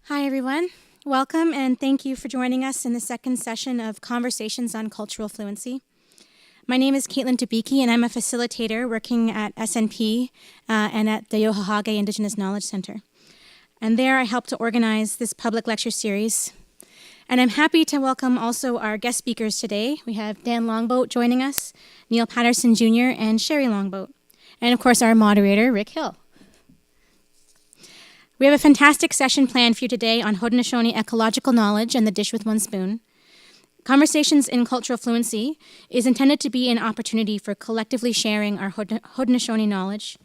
Hi, everyone. Welcome, and thank you for joining us in the second session of Conversations on Cultural Fluency. My name is Caitlin Dubicki, and I'm a facilitator working at SNP and at the Deyohahá Indigenous Knowledge Centre. And there I help to organize this public lecture series. And I'm happy to welcome also our guest speakers today. We have Dan Longboat joining us, Neil Patterson Jr., and Sheri Longboat. And of course, our moderator, Rick Hill. We have a fantastic session planned for you today on Haudenosaunee Ecological Knowledge and the Dish with One Spoon. Conversations in Cultural Fluency is intended to be an opportunity for collectively sharing our Haudenosaunee knowledge,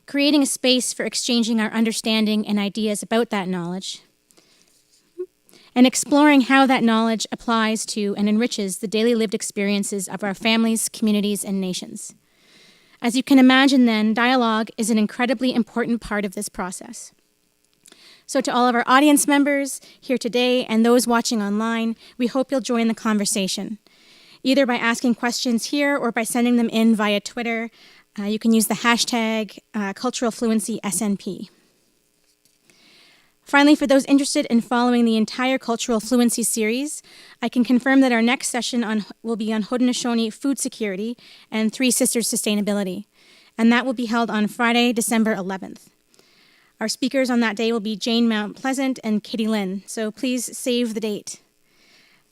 creating a space for exchanging our understanding and ideas about that knowledge, and exploring how that knowledge applies to and enriches the daily lived experiences of our families, communities, and nations. As you can imagine then, dialogue is an incredibly important part of this process. So to all of our audience members here today and those watching online, we hope you'll join the conversation, either by asking questions here or by sending them in via Twitter. You can use the hashtag Cultural Fluency SNP. Finally, for those interested in following the entire Cultural Fluency series, I can confirm that our next session will be on Haudenosaunee food security and Three Sisters sustainability, and that will be held on Friday, December 11th. Our speakers on that day will be Jane Mount Pleasant and Kitty Lynn, so please save the date.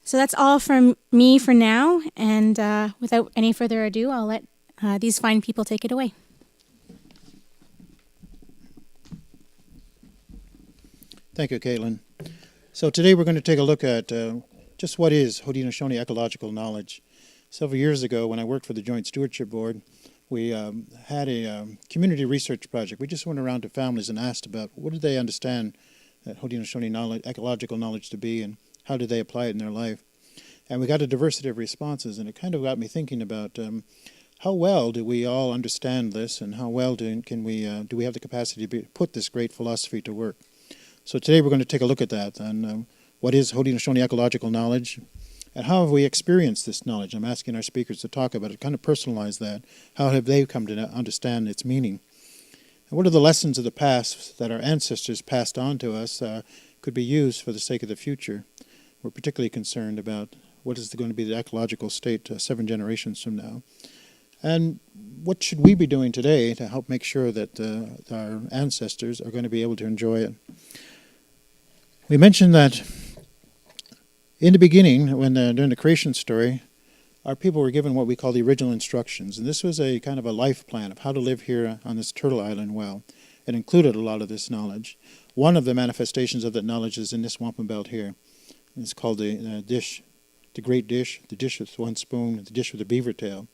So that's all from me for now, and without any further ado, I'll let these fine people take it away. Thank you, Caitlin. So today we're going to take a look at just what is Haudenosaunee Ecological Knowledge. Several years ago, when I worked for the Joint Stewardship Board, we had a community research project. We just went around to families and asked about what did they understand that Haudenosaunee ecological knowledge to be and how did they apply it in their life. And we got a diversity of responses, and it kind of got me thinking about how well do we all understand this, and how well do we have the capacity to put this great philosophy to work. So today we're going to take a look at that, and what is Haudenosaunee ecological knowledge, and how have we experienced this knowledge? I'm asking our speakers to talk about it, kind of personalize that. How have they come to understand its meaning? And what are the lessons of the past that our ancestors passed on to us could be used for the sake of the future? We're particularly concerned about what is going to be the ecological state 7 generations from now. And what should we be doing today to help make sure that our ancestors are going to be able to enjoy it? We mentioned that in the beginning, when during the creation story, our people were given what we call the original instructions. And this was a kind of a life plan of how to live here on this turtle island well. It included a lot of this knowledge. One of the manifestations of that knowledge is in this wampum belt here. It's called the dish, the great dish, the dish with one spoon, the dish with a beaver tail.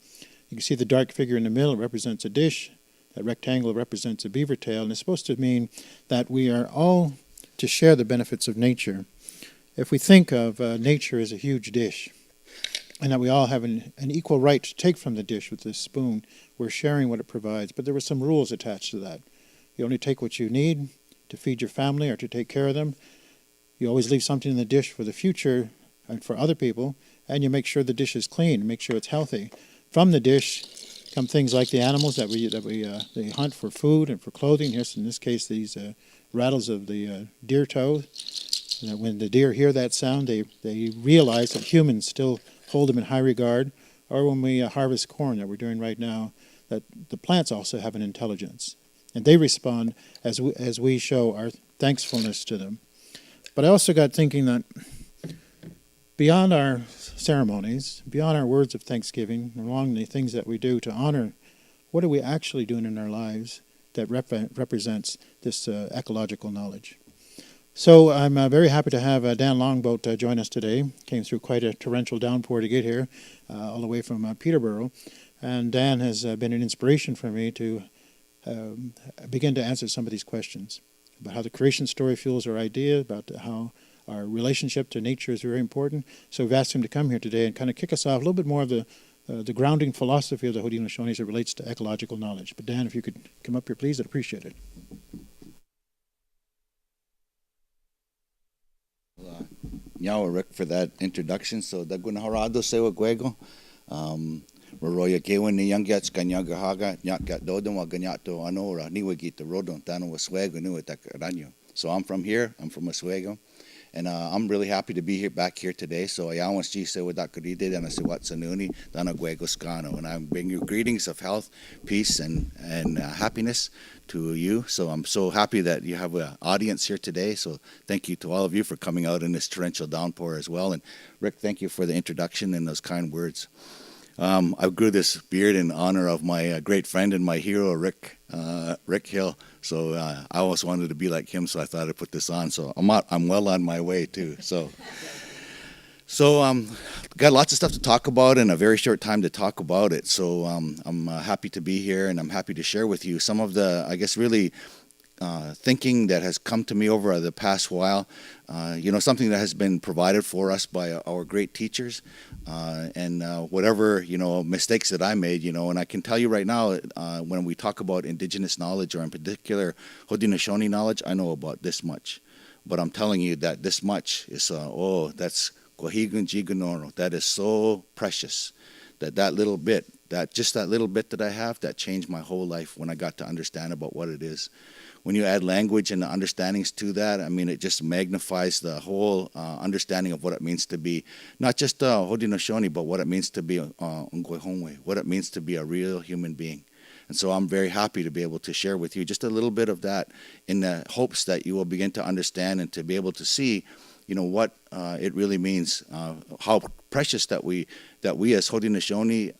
You can see the dark figure in the middle represents a dish. That rectangle represents a beaver tail. And it's supposed to mean that we are all to share the benefits of nature. If we think of nature as a huge dish, and that we all have an equal right to take from the dish with this spoon, we're sharing what it provides. But there were some rules attached to that. You only take what you need to feed your family or to take care of them. You always leave something in the dish for the future and for other people, and you make sure the dish is clean, make sure it's healthy. From the dish come things like the animals that they hunt for food and for clothing. Here's, in this case, these rattles of the deer toe. And when the deer hear that sound, they realize that humans still hold them in high regard. Or when we harvest corn that we're doing right now, that the plants also have an intelligence. And they respond as we show our thankfulness to them. But I also got thinking that beyond our ceremonies, beyond our words of thanksgiving, along the things that we do to honor, what are we actually doing in our lives that represents this ecological knowledge? So I'm very happy to have Dan Longboat join us today. Came through quite a torrential downpour to get here, all the way from Peterborough. And Dan has been an inspiration for me to begin to answer some of these questions about how the creation story fuels our idea, about how our relationship to nature is very important. So we've asked him to come here today and kind of kick us off a little bit more of the grounding philosophy of the Haudenosaunee as it relates to ecological knowledge. But Dan, if you could come up here, please, I'd appreciate it. Nyawa, Rick, for that introduction. So, Daguna Harado Sewa Guego, Roya Kewan, the young gets Ganyaga Haga, Nyak Dodon, Ganyato Anora, Niwagita Rodon, Tano was Swag, Nuatak Ranyo. So I'm from here. I'm from Oswego. And I'm really happy to be here back here today. So ayawans G se wadakaride and asiwatsanuni danaguego scano. And I bring you greetings of health, peace, and happiness to you. So I'm so happy that you have an audience here today. So thank you to all of you for coming out in this torrential downpour as well. And Rick, thank you for the introduction and those kind words. I grew this beard in honor of my great friend and my hero, Rick Hill. So I always wanted to be like him, so I thought I'd put this on. So I'm well on my way too. So got lots of stuff to talk about and a very short time to talk about it. So I'm happy to be here, and I'm happy to share with you some of the, I guess, really thinking that has come to me over the past while. Something that has been provided for us by our great teachers, and whatever, mistakes that I made, and I can tell you right now, when we talk about Indigenous knowledge, or in particular Haudenosaunee knowledge, I know about this much. But I'm telling you that this much is, that's Kwahigun Jigunoro. That is so precious. That little bit that I have, that changed my whole life when I got to understand about what it is. When you add language and the understandings to that, I mean, it just magnifies the whole understanding of what it means to be not just Haudenosaunee, but what it means to be Ungwehongwe, what it means to be a real human being. And so I'm very happy to be able to share with you just a little bit of that, in the hopes that you will begin to understand and to be able to see, what it really means, how precious that we as Haudenosaunee,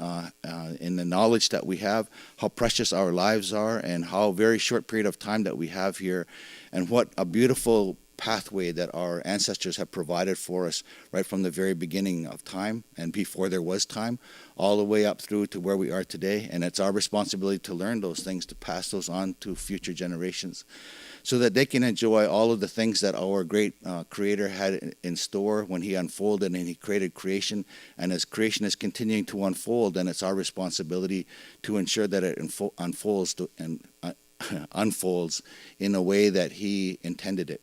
in the knowledge that we have, how precious our lives are, and how very short period of time that we have here, and what a beautiful pathway that our ancestors have provided for us right from the very beginning of time and before there was time, all the way up through to where we are today. And it's our responsibility to learn those things, to pass those on to future generations, so that they can enjoy all of the things that our great Creator had in store when He unfolded and He created creation. And as creation is continuing to unfold, then it's our responsibility to ensure that it unfolds in a way that He intended it.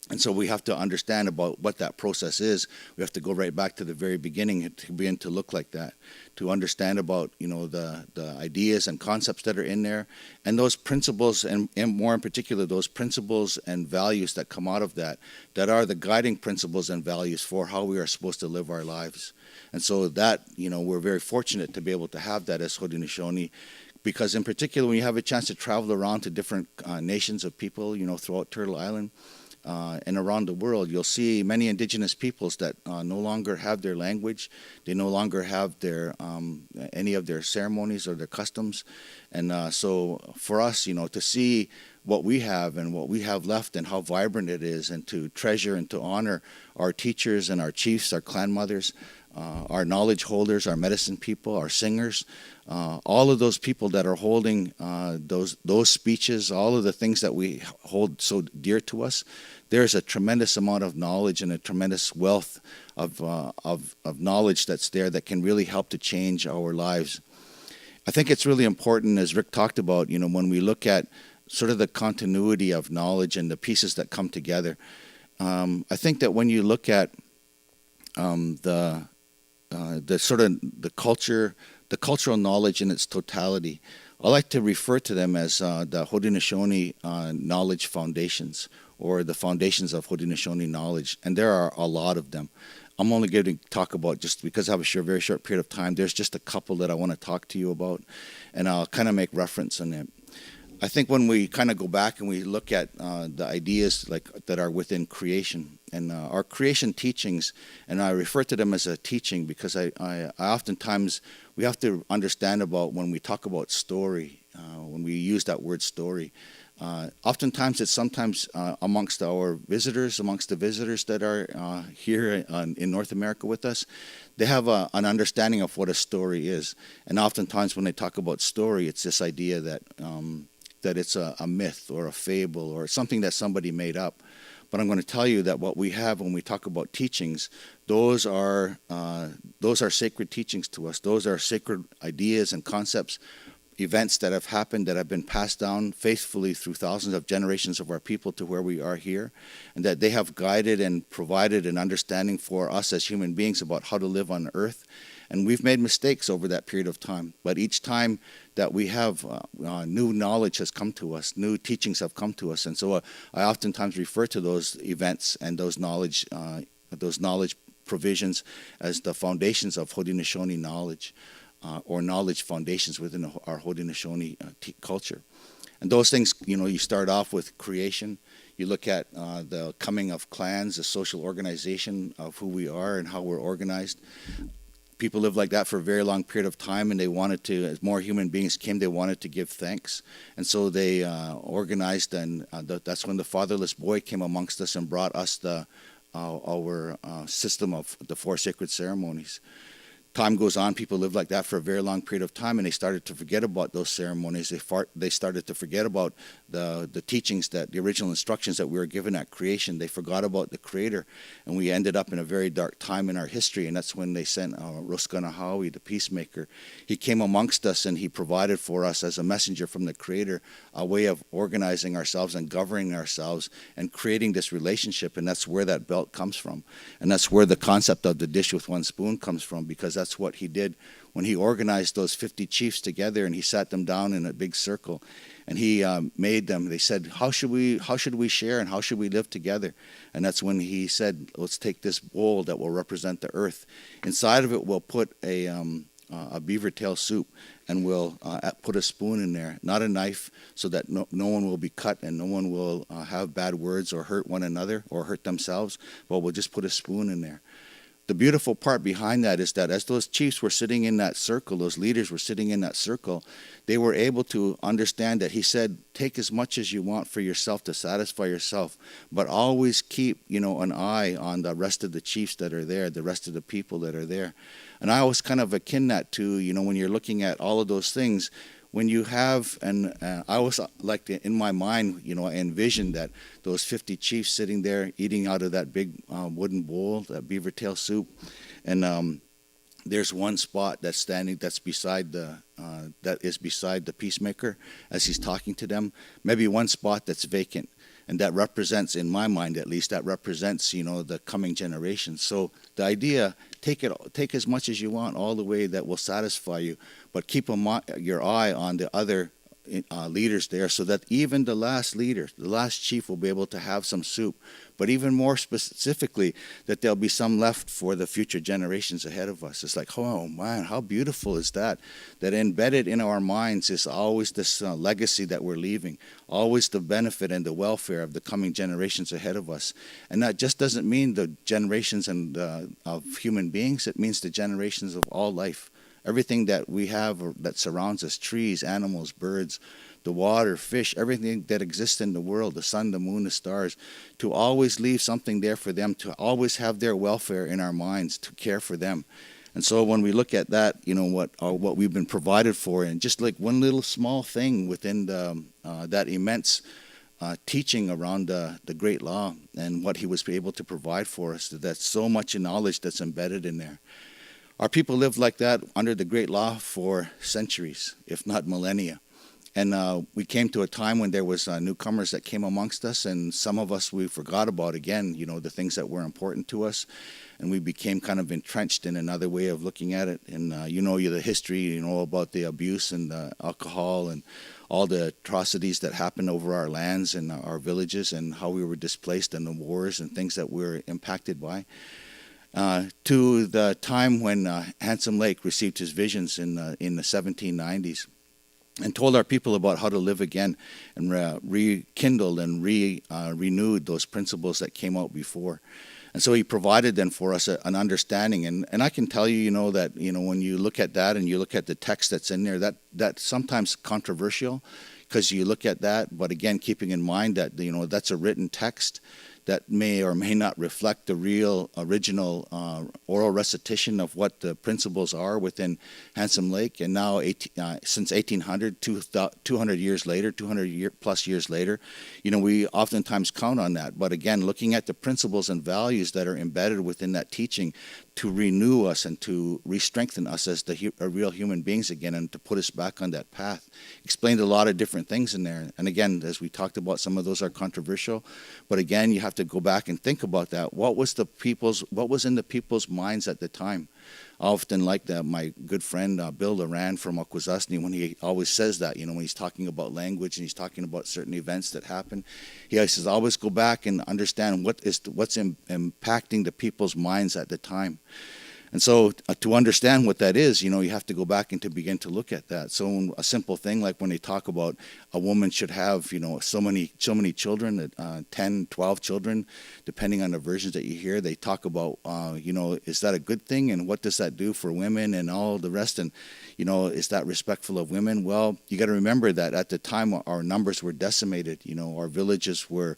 And so we have to understand about what that process is. We have to go right back to the very beginning to begin to look like that, to understand about, the ideas and concepts that are in there, and those principles, and more in particular, those principles and values that come out of that are the guiding principles and values for how we are supposed to live our lives. And so that, we're very fortunate to be able to have that as Haudenosaunee, because in particular, when you have a chance to travel around to different nations of people, throughout Turtle Island, and around the world, you'll see many indigenous peoples that no longer have their language. They no longer have their any of their ceremonies or their customs. And so for us, to see what we have and what we have left and how vibrant it is, and to treasure and to honor our teachers and our chiefs, our clan mothers, our knowledge holders, our medicine people, our singers, all of those people that are holding those speeches, all of the things that we hold so dear to us, there's a tremendous amount of knowledge and a tremendous wealth of knowledge that's there that can really help to change our lives. I think it's really important, as Rick talked about, when we look at sort of the continuity of knowledge and the pieces that come together. I think that when you look at the cultural knowledge in its totality, I like to refer to them as the Haudenosaunee knowledge foundations, or the foundations of Haudenosaunee knowledge, and there are a lot of them. I'm only going to talk about, just because I have a very short period of time, there's just a couple that I want to talk to you about, and I'll kind of make reference on it. I think when we kind of go back and we look at the ideas that are within creation, and our creation teachings, and I refer to them as a teaching because I oftentimes, we have to understand about when we talk about story, when we use that word story, oftentimes it's sometimes amongst the visitors that are here in North America with us, they have an understanding of what a story is. And oftentimes when they talk about story, it's this idea that it's a myth or a fable or something that somebody made up. But I'm going to tell you that what we have when we talk about teachings, those are sacred teachings to us. Those are sacred ideas and concepts, events that have happened, that have been passed down faithfully through thousands of generations of our people to where we are here, and that they have guided and provided an understanding for us as human beings about how to live on earth, And we've made mistakes over that period of time. But each time that we have new knowledge has come to us, new teachings have come to us. And so I oftentimes refer to those events and those knowledge provisions as the foundations of Haudenosaunee knowledge, or knowledge foundations within our Haudenosaunee culture. And those things, you start off with creation. You look at the coming of clans, the social organization of who we are and how we're organized. People lived like that for a very long period of time, and they wanted to, as more human beings came, they wanted to give thanks. And so they organized, and that's when the fatherless boy came amongst us and brought us our system of the 4 sacred ceremonies. Time goes on, people live like that for a very long period of time, and they started to forget about those ceremonies. They started to forget about the teachings, the original instructions that we were given at creation. They forgot about the Creator, and we ended up in a very dark time in our history, and that's when they sent Roskanahawi, the peacemaker. He came amongst us, and he provided for us as a messenger from the Creator a way of organizing ourselves and governing ourselves and creating this relationship, and that's where that belt comes from. And that's where the concept of the dish with one spoon comes from, because that's what he did when he organized those 50 chiefs together, and he sat them down in a big circle, and he made them. They said, how should we share, and how should we live together? And that's when he said, let's take this bowl that will represent the earth. Inside of it, we'll put a beaver tail soup, and we'll put a spoon in there, not a knife, so that no one will be cut and no one will have bad words or hurt one another or hurt themselves, but we'll just put a spoon in there. The beautiful part behind that is that as those chiefs were sitting in that circle, those leaders were sitting in that circle, they were able to understand that he said, take as much as you want for yourself to satisfy yourself, but always keep, an eye on the rest of the chiefs that are there, the rest of the people that are there. And I always kind of akin that to, when you're looking at all of those things, when you have, and I always like to, in my mind, I envision that those 50 chiefs sitting there eating out of that big wooden bowl, that beaver tail soup, and there's one spot that's beside the peacemaker as he's talking to them. Maybe one spot that's vacant. And that represents, in my mind at least, the coming generations. So the idea, take as much as you want, all the way that will satisfy you, but keep your eye on the other leaders there, so that even the last leader, the last chief, will be able to have some soup. But even more specifically, that there'll be some left for the future generations ahead of us. It's like, oh man, how beautiful is that? That embedded in our minds is always this legacy that we're leaving, always the benefit and the welfare of the coming generations ahead of us. And that just doesn't mean the generations of human beings, it means the generations of all life. Everything that we have that surrounds us, trees, animals, birds, the water, fish, everything that exists in the world, the sun, the moon, the stars, to always leave something there for them, to always have their welfare in our minds, to care for them. And so when we look at that, what we've been provided for, and just like one little small thing within that immense teaching around the Great Law and what he was able to provide for us, that's so much knowledge that's embedded in there. Our people lived like that under the Great Law for centuries, if not millennia. And we came to a time when there was newcomers that came amongst us, and some of us, we forgot about, again, the things that were important to us, and we became kind of entrenched in another way of looking at it. And the history, about the abuse and the alcohol and all the atrocities that happened over our lands and our villages, and how we were displaced in the wars and things that we were impacted by. To the time when Handsome Lake received his visions in the 1790s and told our people about how to live again and rekindled and renewed those principles that came out before. And so he provided then for us an understanding. And I can tell you, that, when you look at that and you look at the text that's in there, that's sometimes controversial because you look at that, but again, keeping in mind that, that's a written text that may or may not reflect the real original oral recitation of what the principles are within Handsome Lake. And now, since 1800, 200 years later, 200+ years later, we oftentimes count on that. But again, looking at the principles and values that are embedded within that teaching to renew us and to re-strengthen us as real human beings again, and to put us back on that path. Explained a lot of different things in there. And again, as we talked about, some of those are controversial. But again, you have to go back and think about that. What was in the people's minds at the time? I often like that my good friend Bill Loran from Akwesasne, when he always says that, when he's talking about language and he's talking about certain events that happen, he always says, always go back and understand what's impacting the people's minds at the time. And so to understand what that is, you have to go back and to begin to look at that. So a simple thing like when they talk about a woman should have, so many children, 10, 12 children, depending on the versions that you hear, they talk about, is that a good thing? And what does that do for women and all the rest? And, is that respectful of women? Well, you got to remember that at the time our numbers were decimated. Our villages were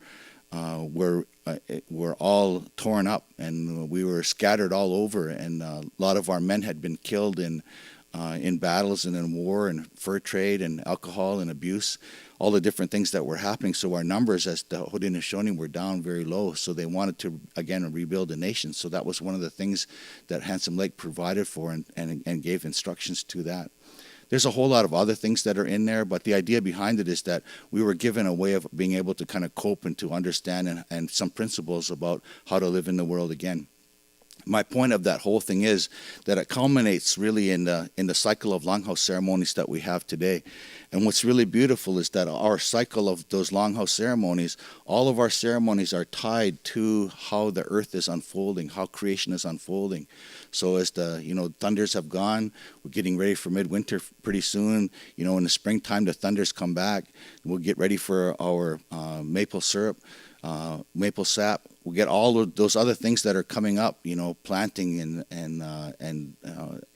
all torn up, and we were scattered all over, and a lot of our men had been killed in battles and in war and fur trade and alcohol and abuse, all the different things that were happening. So our numbers as the Haudenosaunee were down very low, so they wanted to, again, rebuild the nation. So that was one of the things that Handsome Lake provided for and gave instructions to that. There's a whole lot of other things that are in there, but the idea behind it is that we were given a way of being able to kind of cope and to understand and some principles about how to live in the world again. My point of that whole thing is that it culminates really in the cycle of longhouse ceremonies that we have today. And what's really beautiful is that our cycle of those longhouse ceremonies, all of our ceremonies are tied to how the earth is unfolding, how creation is unfolding. So as the thunders have gone, we're getting ready for midwinter pretty soon. In the springtime the thunders come back. We'll get ready for our maple syrup, maple sap. We'll get all of those other things that are coming up, planting and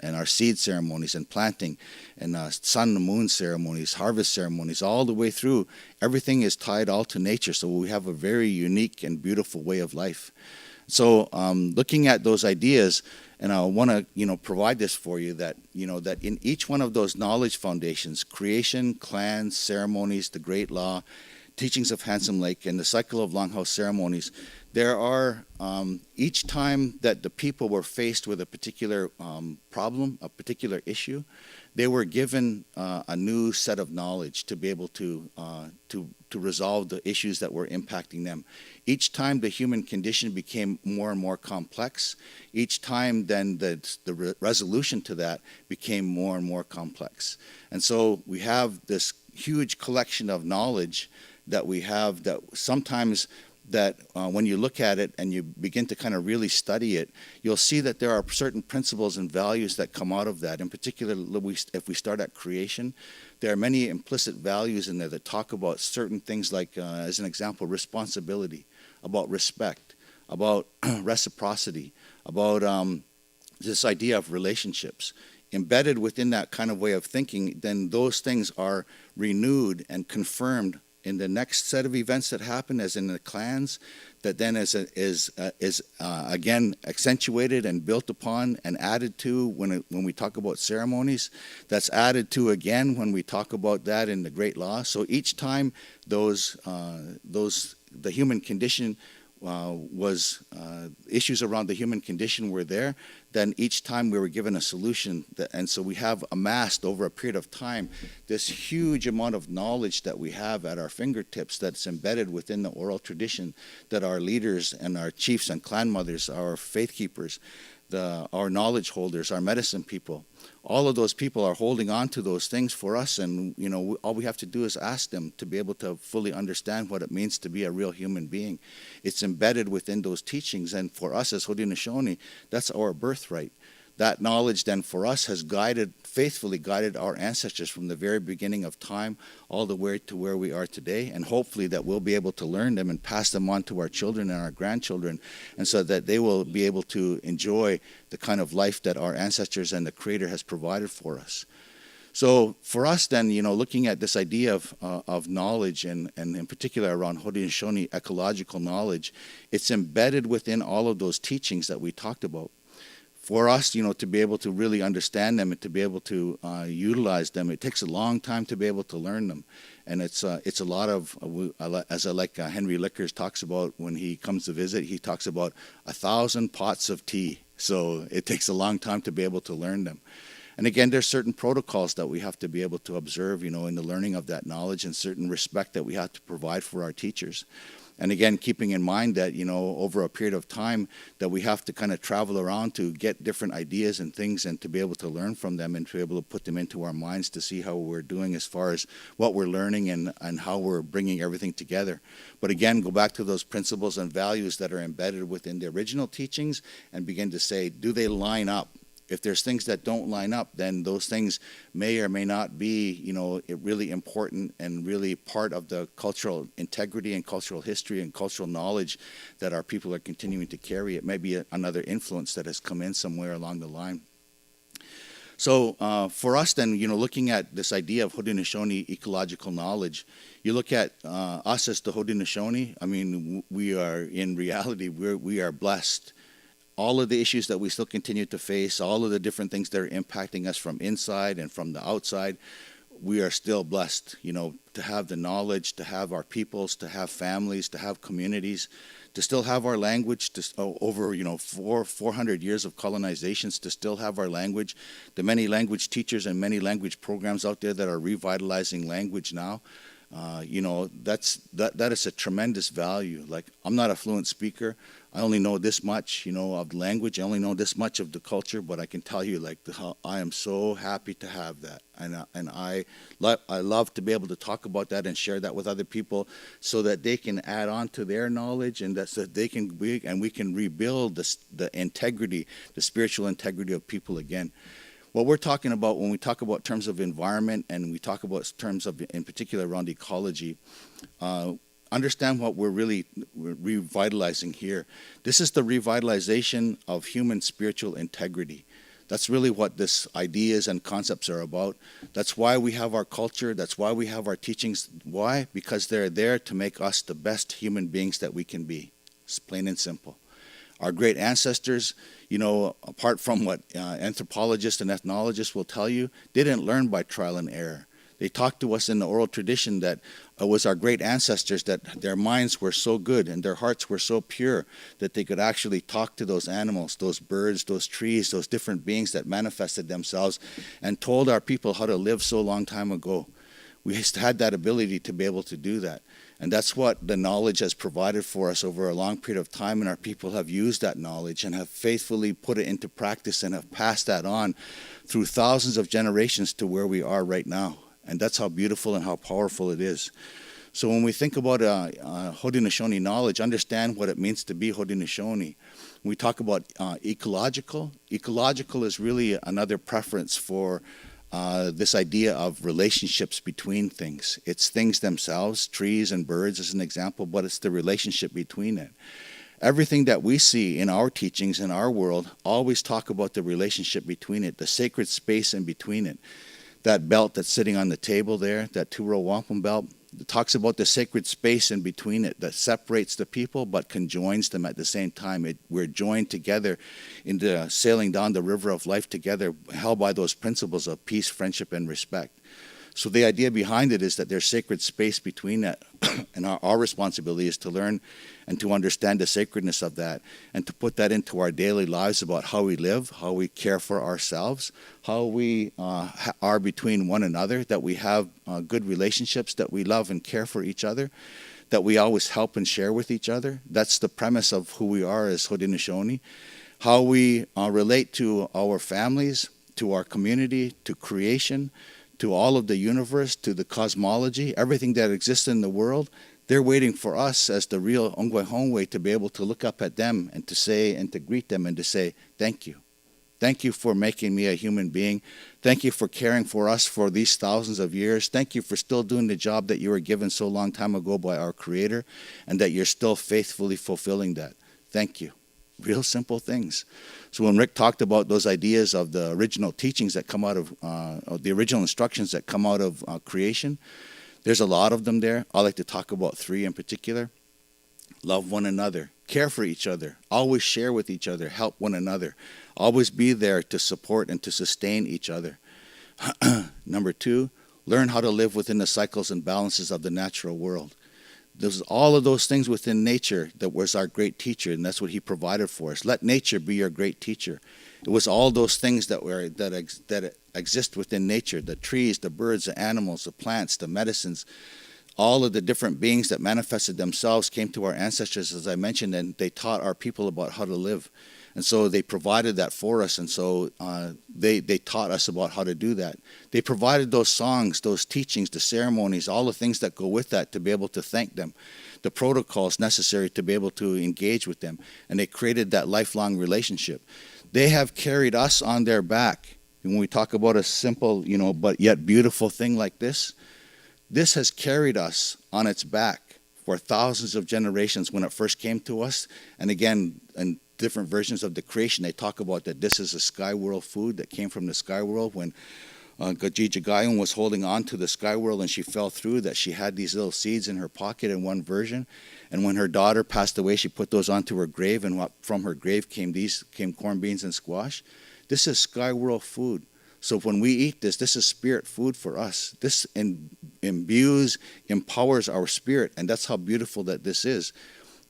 our seed ceremonies and planting and sun and moon ceremonies, harvest ceremonies, all the way through. Everything is tied all to nature, so we have a very unique and beautiful way of life. So looking at those ideas, and I want to provide this for you that that in each one of those knowledge foundations, creation, clans, ceremonies, the Great Law, teachings of Handsome Lake, and the cycle of longhouse ceremonies, there are each time that the people were faced with a particular problem, a particular issue, they were given a new set of knowledge to be able to resolve the issues that were impacting them. Each time the human condition became more and more complex, each time then the resolution to that became more and more complex. And so we have this huge collection of knowledge that we have that sometimes that when you look at it and you begin to kind of really study it, you'll see that there are certain principles and values that come out of that. In particular, if we start at creation, there are many implicit values in there that talk about certain things like, as an example, responsibility, about respect, about reciprocity, about this idea of relationships. Embedded within that kind of way of thinking, then those things are renewed and confirmed in the next set of events that happen, as in the clans, that then is again accentuated and built upon and added to when we talk about ceremonies. That's added to again when we talk about that in the Great Law. So each time the human condition issues around the human condition were there, then each time we were given a solution. And so we have amassed over a period of time this huge amount of knowledge that we have at our fingertips that's embedded within the oral tradition that our leaders and our chiefs and clan mothers, our faith keepers, our knowledge holders, our medicine people, all of those people are holding on to those things for us, and all we have to do is ask them to be able to fully understand what it means to be a real human being. It's embedded within those teachings, and for us as Haudenosaunee, that's our birthright. That knowledge then for us has faithfully guided our ancestors from the very beginning of time all the way to where we are today, and hopefully that we'll be able to learn them and pass them on to our children and our grandchildren, and so that they will be able to enjoy the kind of life that our ancestors and the Creator has provided for us. So for us then, looking at this idea of knowledge and in particular around Haudenosaunee ecological knowledge, it's embedded within all of those teachings that we talked about. For us, to be able to really understand them and to be able to utilize them, it takes a long time to be able to learn them. And it's a lot of, as Henry Lickers talks about when he comes to visit, he talks about 1,000 pots of tea. So it takes a long time to be able to learn them. And again, there's certain protocols that we have to be able to observe, in the learning of that knowledge, and certain respect that we have to provide for our teachers. And again, keeping in mind that, over a period of time that we have to kind of travel around to get different ideas and things and to be able to learn from them and to be able to put them into our minds to see how we're doing as far as what we're learning and how we're bringing everything together. But again, go back to those principles and values that are embedded within the original teachings and begin to say, do they line up? If there's things that don't line up, then those things may or may not be, really important and really part of the cultural integrity and cultural history and cultural knowledge that our people are continuing to carry. It may be another influence that has come in somewhere along the line. So for us then, looking at this idea of Haudenosaunee ecological knowledge, you look at us as the Haudenosaunee. I mean, we are, in reality, we are blessed. All of the issues that we still continue to face, all of the different things that are impacting us from inside and from the outside, we are still blessed, to have the knowledge, to have our peoples, to have families, to have communities, to still have our language, over 400 years of colonizations, to still have our language, the many language teachers and many language programs out there that are revitalizing language now. That is a tremendous value. Like, I'm not a fluent speaker. I only know this much, of the language. I only know this much of the culture, but I can tell you, I am so happy to have that, and I love to be able to talk about that and share that with other people, so that they can add on to their knowledge, and that we can rebuild the integrity, the spiritual integrity of people again. What we're talking about when we talk about terms of environment and we talk about terms of, in particular, around ecology, understand what we're revitalizing here. This is the revitalization of human spiritual integrity. That's really what this ideas and concepts are about. That's why we have our culture. That's why we have our teachings. Why? Because they're there to make us the best human beings that we can be. It's plain and simple. Our great ancestors, apart from what anthropologists and ethnologists will tell you, they didn't learn by trial and error. They talked to us in the oral tradition that it was our great ancestors that their minds were so good and their hearts were so pure that they could actually talk to those animals, those birds, those trees, those different beings that manifested themselves and told our people how to live so long time ago. We had that ability to be able to do that. And that's what the knowledge has provided for us over a long period of time, and our people have used that knowledge and have faithfully put it into practice and have passed that on through thousands of generations to where we are right now. And that's how beautiful and how powerful it is. So when we think about Haudenosaunee knowledge, understand what it means to be Haudenosaunee. When we talk about ecological is really another preference for this idea of relationships between things. It's things themselves, trees and birds as an example, but it's the relationship between it. Everything that we see in our teachings, in our world, always talk about the relationship between it, the sacred space in between it. That belt that's sitting on the table there, that Two Row Wampum belt, it talks about the sacred space in between it that separates the people but conjoins them at the same time. We're joined together into sailing down the river of life together, held by those principles of peace, friendship, and respect. So the idea behind it is that there's sacred space between that, and our responsibility is to learn and to understand the sacredness of that and to put that into our daily lives about how we live, how we care for ourselves, how we are between one another, that we have good relationships, that we love and care for each other, that we always help and share with each other. That's the premise of who we are as Haudenosaunee. How we relate to our families, to our community, to creation, to all of the universe, to the cosmology, everything that exists in the world. They're waiting for us as the real Ongwehongwe to be able to look up at them and to say and to greet them and to say, thank you. Thank you for making me a human being. Thank you for caring for us for these thousands of years. Thank you for still doing the job that you were given so long time ago by our Creator, and that you're still faithfully fulfilling that. Thank you. Real simple things. So when Rick talked about those ideas of the original teachings that come out of, the original instructions that come out of creation, there's a lot of them there. I like to talk about 3 in particular. Love one another. Care for each other. Always share with each other. Help one another. Always be there to support and to sustain each other. Number 2, learn how to live within the cycles and balances of the natural world. There's all of those things within nature that was our great teacher, and that's what he provided for us. Let nature be your great teacher. It was all those things that exist within nature, the trees, the birds, the animals, the plants, the medicines, all of the different beings that manifested themselves came to our ancestors, as I mentioned, and they taught our people about how to live. And so they provided that for us, and so they taught us about how to do that. They provided those songs, those teachings, the ceremonies, all the things that go with that to be able to thank them, the protocols necessary to be able to engage with them, and they created that lifelong relationship. They have carried us on their back. And when we talk about a simple, but yet beautiful thing like this has carried us on its back for thousands of generations when it first came to us. And again, in different versions of the creation, they talk about that this is a sky world food that came from the sky world. When Gajijagayun was holding on to the sky world and she fell through, that she had these little seeds in her pocket in one version. And when her daughter passed away, she put those onto her grave, and from her grave came corn beans and squash. This is sky world food. So when we eat this is spirit food for us. This imbues, empowers our spirit, and that's how beautiful that this is.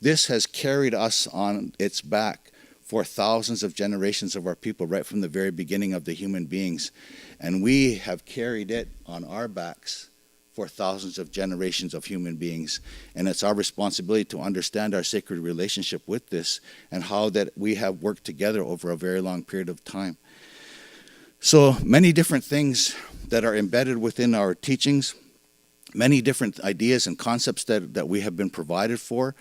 This has carried us on its back for thousands of generations of our people, right from the very beginning of the human beings. And we have carried it on our backs for thousands of generations of human beings. And it's our responsibility to understand our sacred relationship with this and how that we have worked together over a very long period of time. So many different things that are embedded within our teachings, many different ideas and concepts that we have been provided for.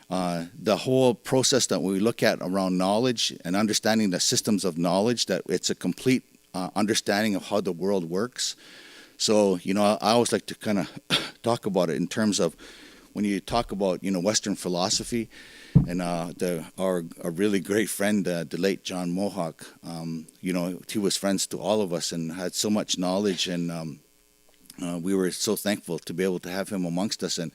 The whole process that we look at around knowledge and understanding the systems of knowledge, that it's a complete understanding of how the world works. So, I always like to kind of talk about it in terms of when you talk about, Western philosophy, and our really great friend, the late John Mohawk, he was friends to all of us and had so much knowledge, and we were so thankful to be able to have him amongst us. And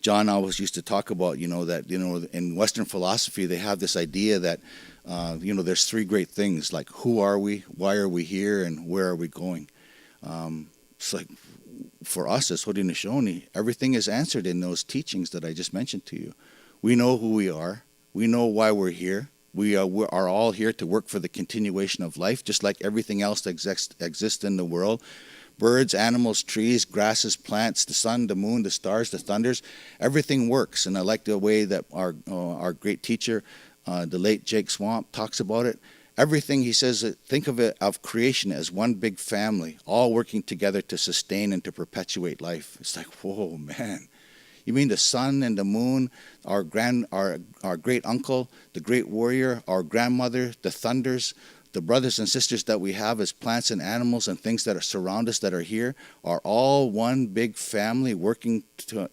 John always used to talk about, that, in Western philosophy, they have this idea that, there's three great things, like who are we, why are we here, and where are we going? It's like, for us as Haudenosaunee, everything is answered in those teachings that I just mentioned to you. We know who we are. We know why we're here. We are all here to work for the continuation of life, just like everything else that exists in the world. Birds, animals, trees, grasses, plants, the sun, the moon, the stars, the thunders, everything works. And I like the way that our great teacher, the late Jake Swamp, talks about it. Everything, he says, think of creation as one big family, all working together to sustain and to perpetuate life. It's like, whoa, man. You mean the sun and the moon, our great uncle, the great warrior, our grandmother, the thunders, the brothers and sisters that we have as plants and animals and things that surround us that are here, are all one big family working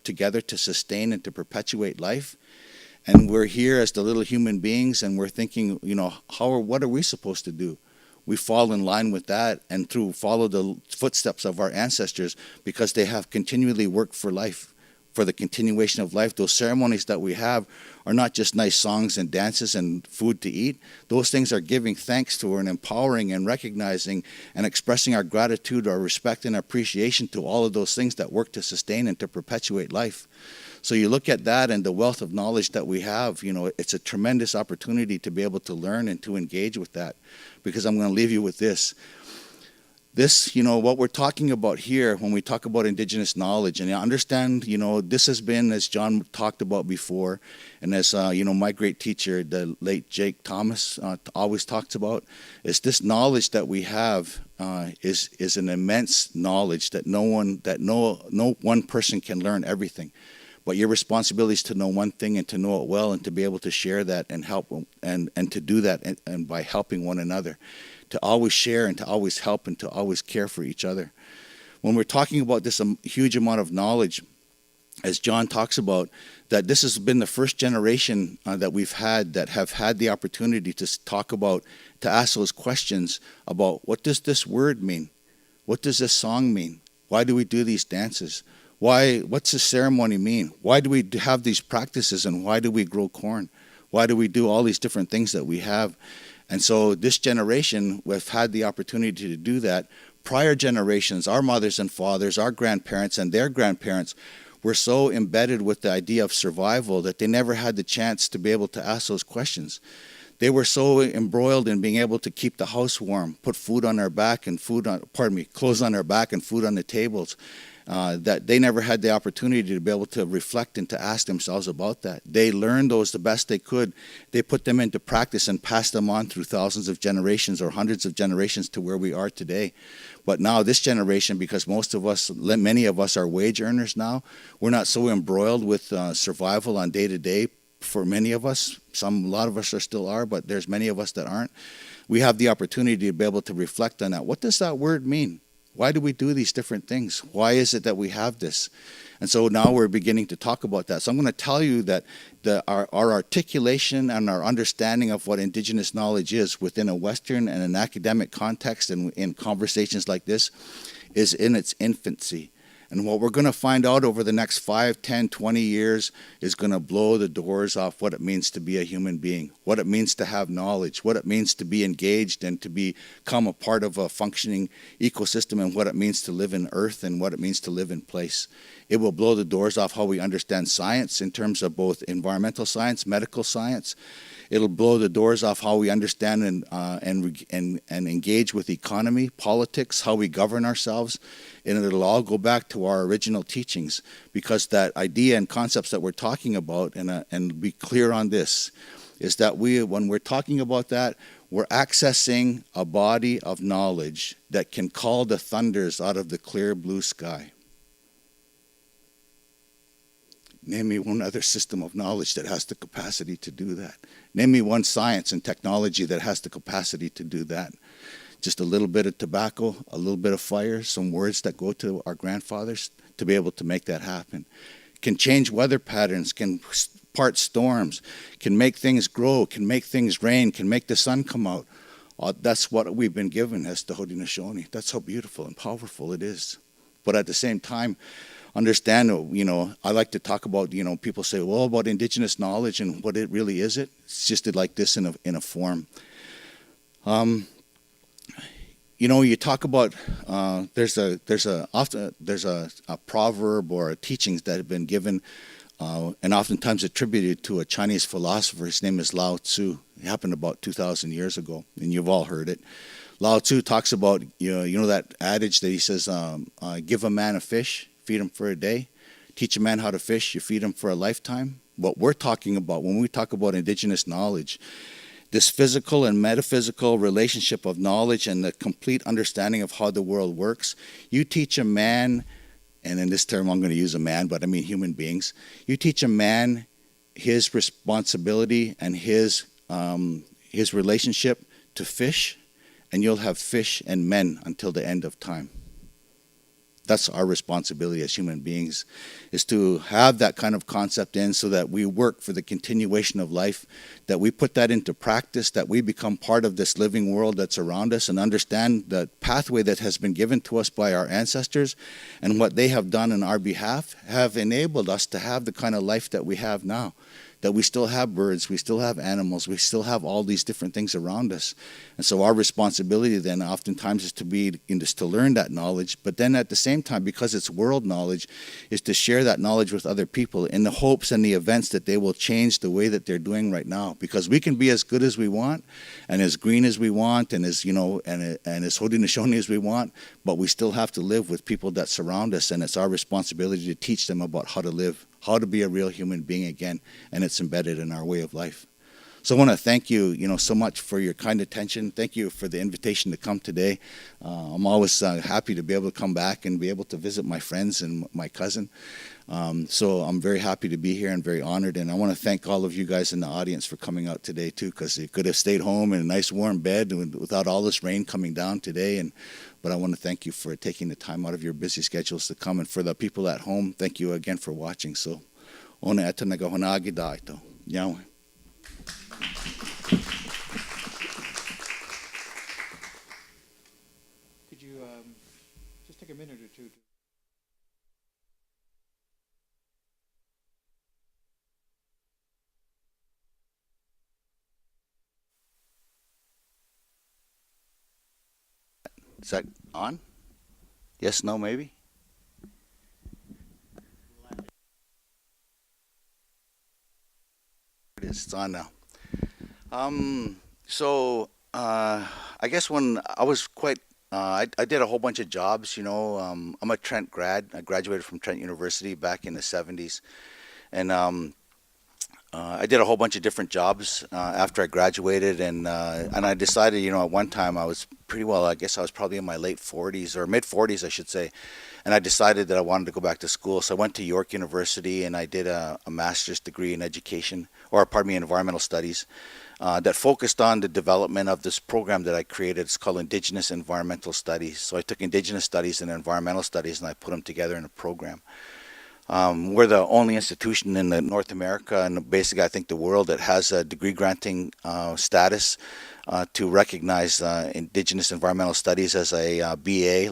together to sustain and to perpetuate life. And we're here as the little human beings, and we're thinking, what are we supposed to do? We fall in line with that and follow the footsteps of our ancestors, because they have continually worked for life, for the continuation of life. Those ceremonies that we have are not just nice songs and dances and food to eat. Those things are giving thanks to and empowering and recognizing and expressing our gratitude, our respect and appreciation to all of those things that work to sustain and to perpetuate life. So you look at that and the wealth of knowledge that we have, it's a tremendous opportunity to be able to learn and to engage with that. Because I'm going to leave you with this. This, what we're talking about here when we talk about Indigenous knowledge, and I understand, this has been, as John talked about before, and as, my great teacher, the late Jake Thomas, always talks about, is this knowledge that we have is an immense knowledge that no one person can learn everything. But your responsibility is to know one thing and to know it well and to be able to share that and help and to do that and by helping one another, to always share and to always help and to always care for each other. When we're talking about this huge amount of knowledge, as John talks about, that this has been the first generation that we've had that have had the opportunity to talk about, to ask those questions about, what does this word mean? What does this song mean? Why do we do these dances? What's the ceremony mean? Why do we have these practices, and why do we grow corn? Why do we do all these different things that we have? And so this generation, we've had the opportunity to do that. Prior generations, our mothers and fathers, our grandparents and their grandparents, were so embedded with the idea of survival that they never had the chance to be able to ask those questions. They were so embroiled in being able to keep the house warm, put food on their back and clothes on their back and food on the tables, that they never had the opportunity to be able to reflect and to ask themselves about that. They learned those the best they could. They put them into practice and passed them on through thousands of generations or hundreds of generations to where we are today. But now this generation, because many of us are wage earners now, we're not so embroiled with survival on day to day. For many of us, a lot of us still are, but there's many of us that aren't. We have the opportunity to be able to reflect on that. What does that word mean? Why do we do these different things? Why is it that we have this? And so now we're beginning to talk about that. So I'm going to tell you that our articulation and our understanding of what Indigenous knowledge is within a Western and an academic context and in conversations like this is in its infancy. And what we're going to find out over the next 5, 10, 20 years is going to blow the doors off what it means to be a human being, what it means to have knowledge, what it means to be engaged and to become a part of a functioning ecosystem, and what it means to live in earth and what it means to live in place. It will blow the doors off how we understand science in terms of both environmental science, medical science. It'll blow the doors off how we understand and engage with economy, politics, how we govern ourselves. And it'll all go back to our original teachings, because that idea and concepts that we're talking about, and be clear on this, is that when we're talking about that, we're accessing a body of knowledge that can call the thunders out of the clear blue sky. Name me one other system of knowledge that has the capacity to do that. Name me one science and technology that has the capacity to do that. Just a little bit of tobacco, a little bit of fire, some words that go to our grandfathers to be able to make that happen. Can change weather patterns, can part storms, can make things grow, can make things rain, can make the sun come out. That's what we've been given as the Haudenosaunee. That's how beautiful and powerful it is. But at the same time, understand, I like to talk about, people say, well, about Indigenous knowledge and what it really is. It's just like this in a form. You talk about there's a proverb or a teachings that have been given and oftentimes attributed to a Chinese philosopher. His name is Lao Tzu. It happened about 2,000 years ago, and you've all heard it. Lao Tzu talks about that adage that he says, give a man a fish, feed him for a day. Teach a man how to fish, you feed him for a lifetime. What we're talking about when we talk about Indigenous knowledge, this physical and metaphysical relationship of knowledge and the complete understanding of how the world works. You teach a man, and in this term I'm going to use a man, but I mean human beings. You teach a man his responsibility and his relationship to fish, and you'll have fish and men until the end of time. That's our responsibility as human beings, is to have that kind of concept in so that we work for the continuation of life, that we put that into practice, that we become part of this living world that's around us and understand the pathway that has been given to us by our ancestors and what they have done on our behalf have enabled us to have the kind of life that we have now. That we still have birds, we still have animals, we still have all these different things around us. And so our responsibility then oftentimes is to learn that knowledge, but then at the same time, because it's world knowledge, is to share that knowledge with other people in the hopes and the events that they will change the way that they're doing right now. Because we can be as good as we want, and as green as we want, and as, and as Haudenosaunee as we want, but we still have to live with people that surround us, and it's our responsibility to teach them about how to live, how to be a real human being again, and it's embedded in our way of life. So I want to thank you, so much for your kind attention. Thank you for the invitation to come today. I'm always happy to be able to come back and be able to visit my friends and my cousin. So I'm very happy to be here and very honored. And I want to thank all of you guys in the audience for coming out today too, because you could have stayed home in a nice warm bed without all this rain coming down today. But I want to thank you for taking the time out of your busy schedules to come. And for the people at home, thank you again for watching. So, ona eta nagahonagi daito. Yawe. Could you just take a minute or two? Is that on? Yes, no, maybe? It is. It's on now. I guess when I was I did a whole bunch of jobs. I'm a Trent grad. I graduated from Trent University back in the 70s, and I did a whole bunch of different jobs after I graduated, and I decided, at one time I was pretty well. I guess I was probably in my late 40s or mid 40s, I should say, and I decided that I wanted to go back to school. So I went to York University and I did a master's degree in education, or pardon me, environmental studies, that focused on the development of this program that I created. It's called Indigenous Environmental Studies. So I took Indigenous Studies and Environmental Studies and I put them together in a program. We're the only institution in North America and basically I think the world that has a degree granting status to recognize Indigenous Environmental Studies as a BA,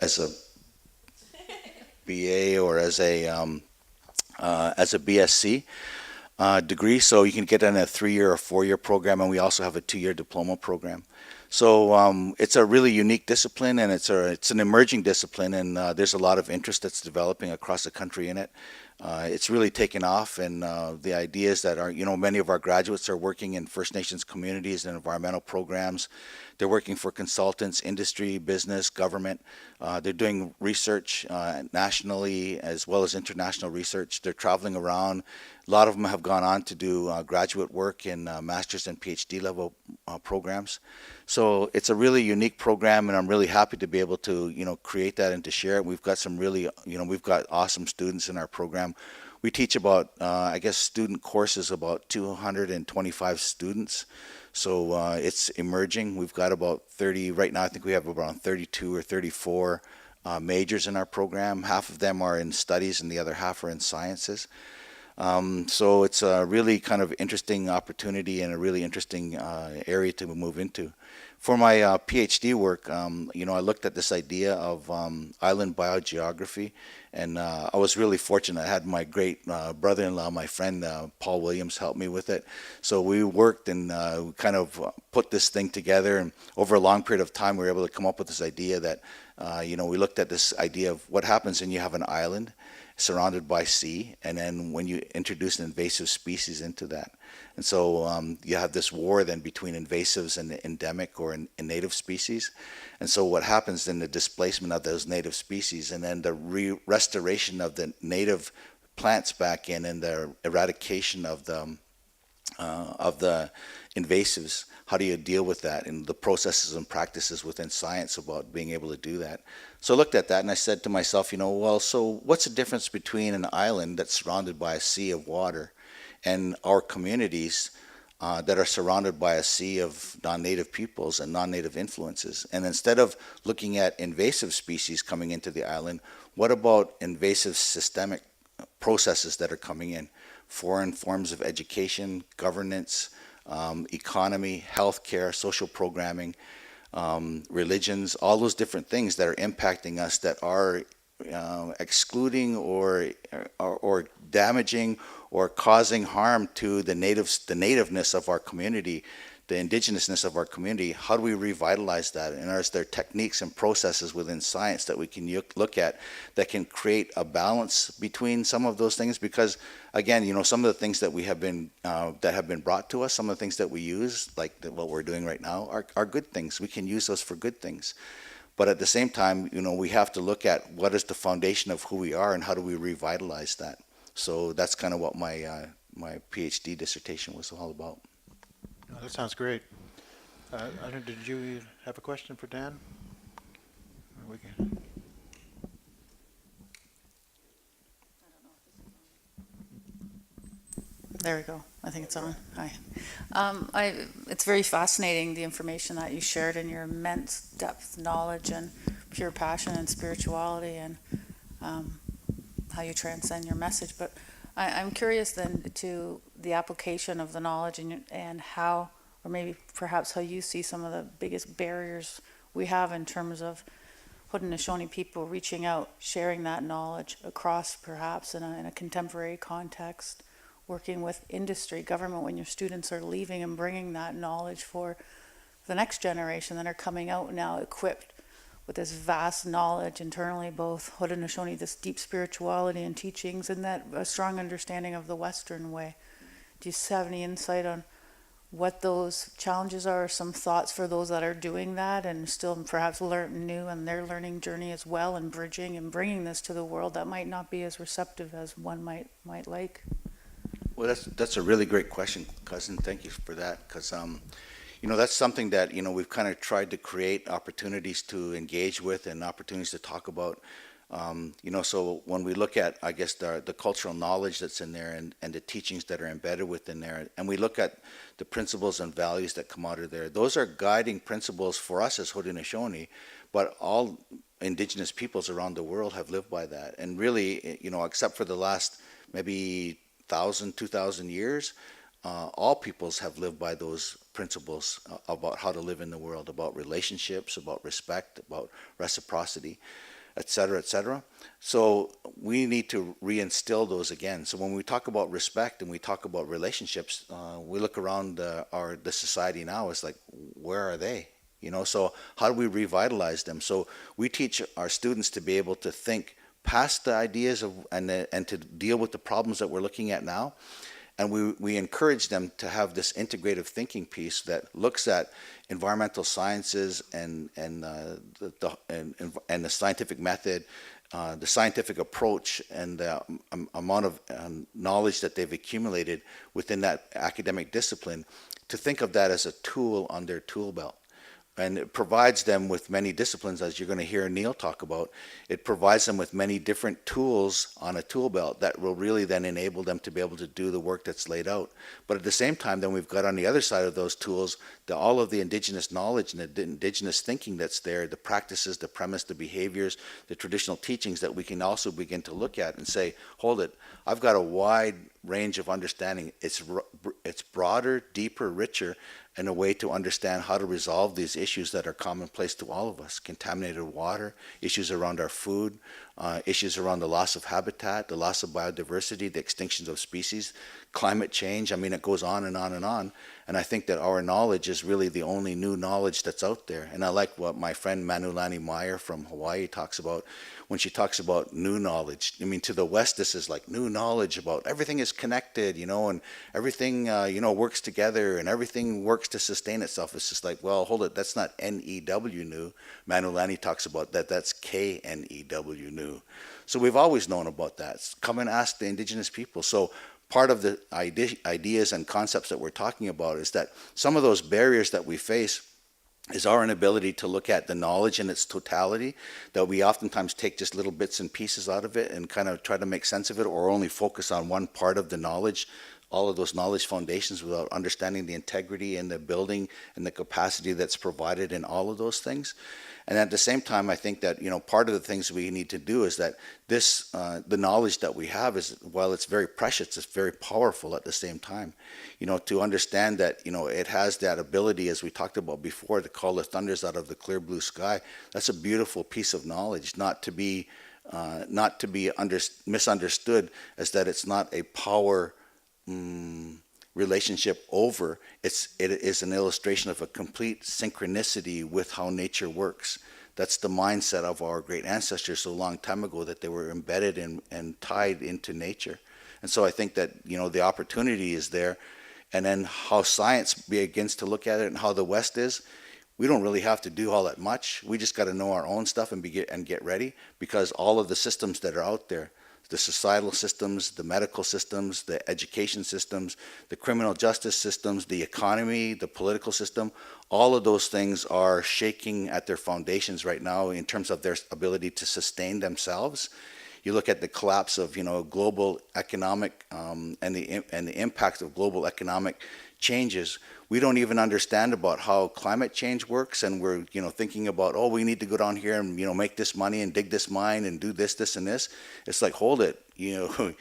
as a BA or as a BSc degree. So you can get in a 3-year or 4-year program, and we also have a 2-year diploma program. So it's a really unique discipline, and it's an emerging discipline, and there's a lot of interest that's developing across the country in it. It's really taken off, and the idea is that many of our graduates are working in First Nations communities and environmental programs. They're working for consultants, industry, business, government. They're doing research nationally as well as international research. They're traveling around. A lot of them have gone on to do graduate work in master's and PhD level programs. So it's a really unique program, and I'm really happy to be able to, create that and to share it. We've got some really, we've got awesome students in our program. We teach about, student courses, about 225 students. So it's emerging. We've got about 30, right now I think we have around 32 or 34 majors in our program. Half of them are in studies and the other half are in sciences. So it's a really kind of interesting opportunity and a really interesting area to move into. For my PhD work, I looked at this idea of island biogeography, and I was really fortunate. I had my great brother-in-law, my friend Paul Williams, help me with it. So we worked and kind of put this thing together, and over a long period of time, we were able to come up with this idea that, we looked at this idea of what happens when you have an island surrounded by sea, and then when you introduce an invasive species into that. And so you have this war then between invasives and endemic or native species. And so what happens then, the displacement of those native species and then the restoration of the native plants back in and the eradication of the invasives. How do you deal with that and the processes and practices within science about being able to do that? So I looked at that and I said to myself, so what's the difference between an island that's surrounded by a sea of water and our communities that are surrounded by a sea of non-native peoples and non-native influences? And instead of looking at invasive species coming into the island, what about invasive systemic processes that are coming in? Foreign forms of education, governance, economy, healthcare, social programming, religions, all those different things that are impacting us that are excluding or damaging or causing harm to the nativeness of our community, the indigenousness of our community. How do we revitalize that? And are there techniques and processes within science that we can look at that can create a balance between some of those things? Because again, some of the things that we have been that have been brought to us, some of the things that we use, like what we're doing right now, are good things. We can use those for good things. But at the same time, we have to look at what is the foundation of who we are and how do we revitalize that. So that's kind of what my PhD dissertation was all about. Oh, that sounds great. Did you have a question for Dan? There we go. I think it's on. Hi. It's very fascinating, the information that you shared and your immense depth knowledge and pure passion and spirituality and how you transcend your message. But I'm curious then to the application of the knowledge and how, or maybe perhaps how you see some of the biggest barriers we have in terms of Haudenosaunee people reaching out, sharing that knowledge across perhaps in a contemporary context, working with industry, government, when your students are leaving and bringing that knowledge for the next generation that are coming out now equipped with this vast knowledge internally, both Haudenosaunee, this deep spirituality and teachings, and that a strong understanding of the Western way. Do you have any insight on what those challenges are, some thoughts for those that are doing that and still perhaps learn new and their learning journey as well, and bridging and bringing this to the world that might not be as receptive as one might like. Well, that's a really great question, cousin. Thank you for that, because that's something that we've kind of tried to create opportunities to engage with and opportunities to talk about. So when we look at, I guess, the cultural knowledge that's in there and the teachings that are embedded within there, and we look at the principles and values that come out of there, those are guiding principles for us as Haudenosaunee, but all Indigenous peoples around the world have lived by that. And really, except for the last maybe 1,000, 2,000 years, all peoples have lived by those principles about how to live in the world, about relationships, about respect, about reciprocity, et cetera, et cetera. So we need to reinstill those again. So when we talk about respect and we talk about relationships, we look around the society now, it's like, where are they? So how do we revitalize them? So we teach our students to be able to think past the ideas of and to deal with the problems that we're looking at now. And we encourage them to have this integrative thinking piece that looks at environmental sciences and the scientific method, the scientific approach, and the amount of knowledge that they've accumulated within that academic discipline, to think of that as a tool on their tool belt. And it provides them with many disciplines, as you're going to hear Neil talk about. It provides them with many different tools on a tool belt that will really then enable them to be able to do the work that's laid out. But at the same time, then we've got on the other side of those tools, all of the Indigenous knowledge and the Indigenous thinking that's there, the practices, the premise, the behaviors, the traditional teachings that we can also begin to look at and say, hold it, I've got a wide range of understanding. It's broader, deeper, richer, and a way to understand how to resolve these issues that are commonplace to all of us. Contaminated water, issues around our food, issues around the loss of habitat, the loss of biodiversity, the extinctions of species, climate change. I mean, it goes on and on and on. And I think that our knowledge is really the only new knowledge that's out there. And I like what my friend Manulani Meyer from Hawaii talks about when she talks about new knowledge. I mean, to the West, this is like new knowledge about everything is connected, and everything, works together and everything works to sustain itself. It's just like, well, hold it, that's not N-E-W new. Manulani talks about that, that's K-N-E-W new. So we've always known about that. Come and ask the Indigenous people. So part of the ideas and concepts that we're talking about is that some of those barriers that we face is our inability to look at the knowledge in its totality, that we oftentimes take just little bits and pieces out of it and kind of try to make sense of it, or only focus on one part of the knowledge, all of those knowledge foundations, without understanding the integrity and the building and the capacity that's provided in all of those things. And at the same time, I think that, part of the things we need to do is that this, the knowledge that we have is, while it's very precious, it's very powerful at the same time. To understand that, it has that ability, as we talked about before, to call the thunders out of the clear blue sky. That's a beautiful piece of knowledge, not to be misunderstood as that it's not a power relationship over. It is an illustration of a complete synchronicity with how nature works. That's the mindset of our great ancestors so long time ago, that they were embedded in and tied into nature. And so I think that, the opportunity is there. And then how science begins to look at it and how the West is, we don't really have to do all that much. We just got to know our own stuff and get ready, because all of the systems that are out there, the societal systems, the medical systems, the education systems, the criminal justice systems, the economy, the political system, all of those things are shaking at their foundations right now in terms of their ability to sustain themselves. You look at the collapse of, global economic and the impact of global economic changes. We don't even understand about how climate change works, and we're thinking about, we need to go down here and make this money and dig this mine and do this and this. It's like, hold it, you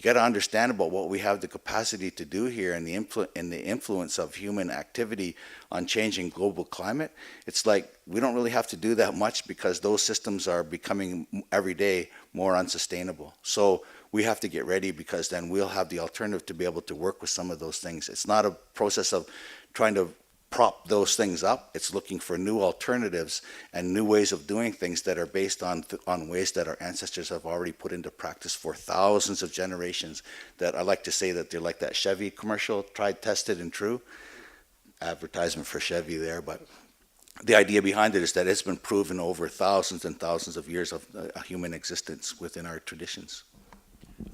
got to understand about what we have the capacity to do here, and the influence of human activity on changing global climate. It's like we don't really have to do that much, because those systems are becoming every day more unsustainable. So we have to get ready, because then we'll have the alternative to be able to work with some of those things. It's not a process of trying to prop those things up. It's looking for new alternatives and new ways of doing things that are based on ways that our ancestors have already put into practice for thousands of generations. That I like to say that they're like that Chevy commercial, tried, tested, and true. advertisement for Chevy there, but the idea behind it is that it's been proven over thousands and thousands of years of human existence within our traditions.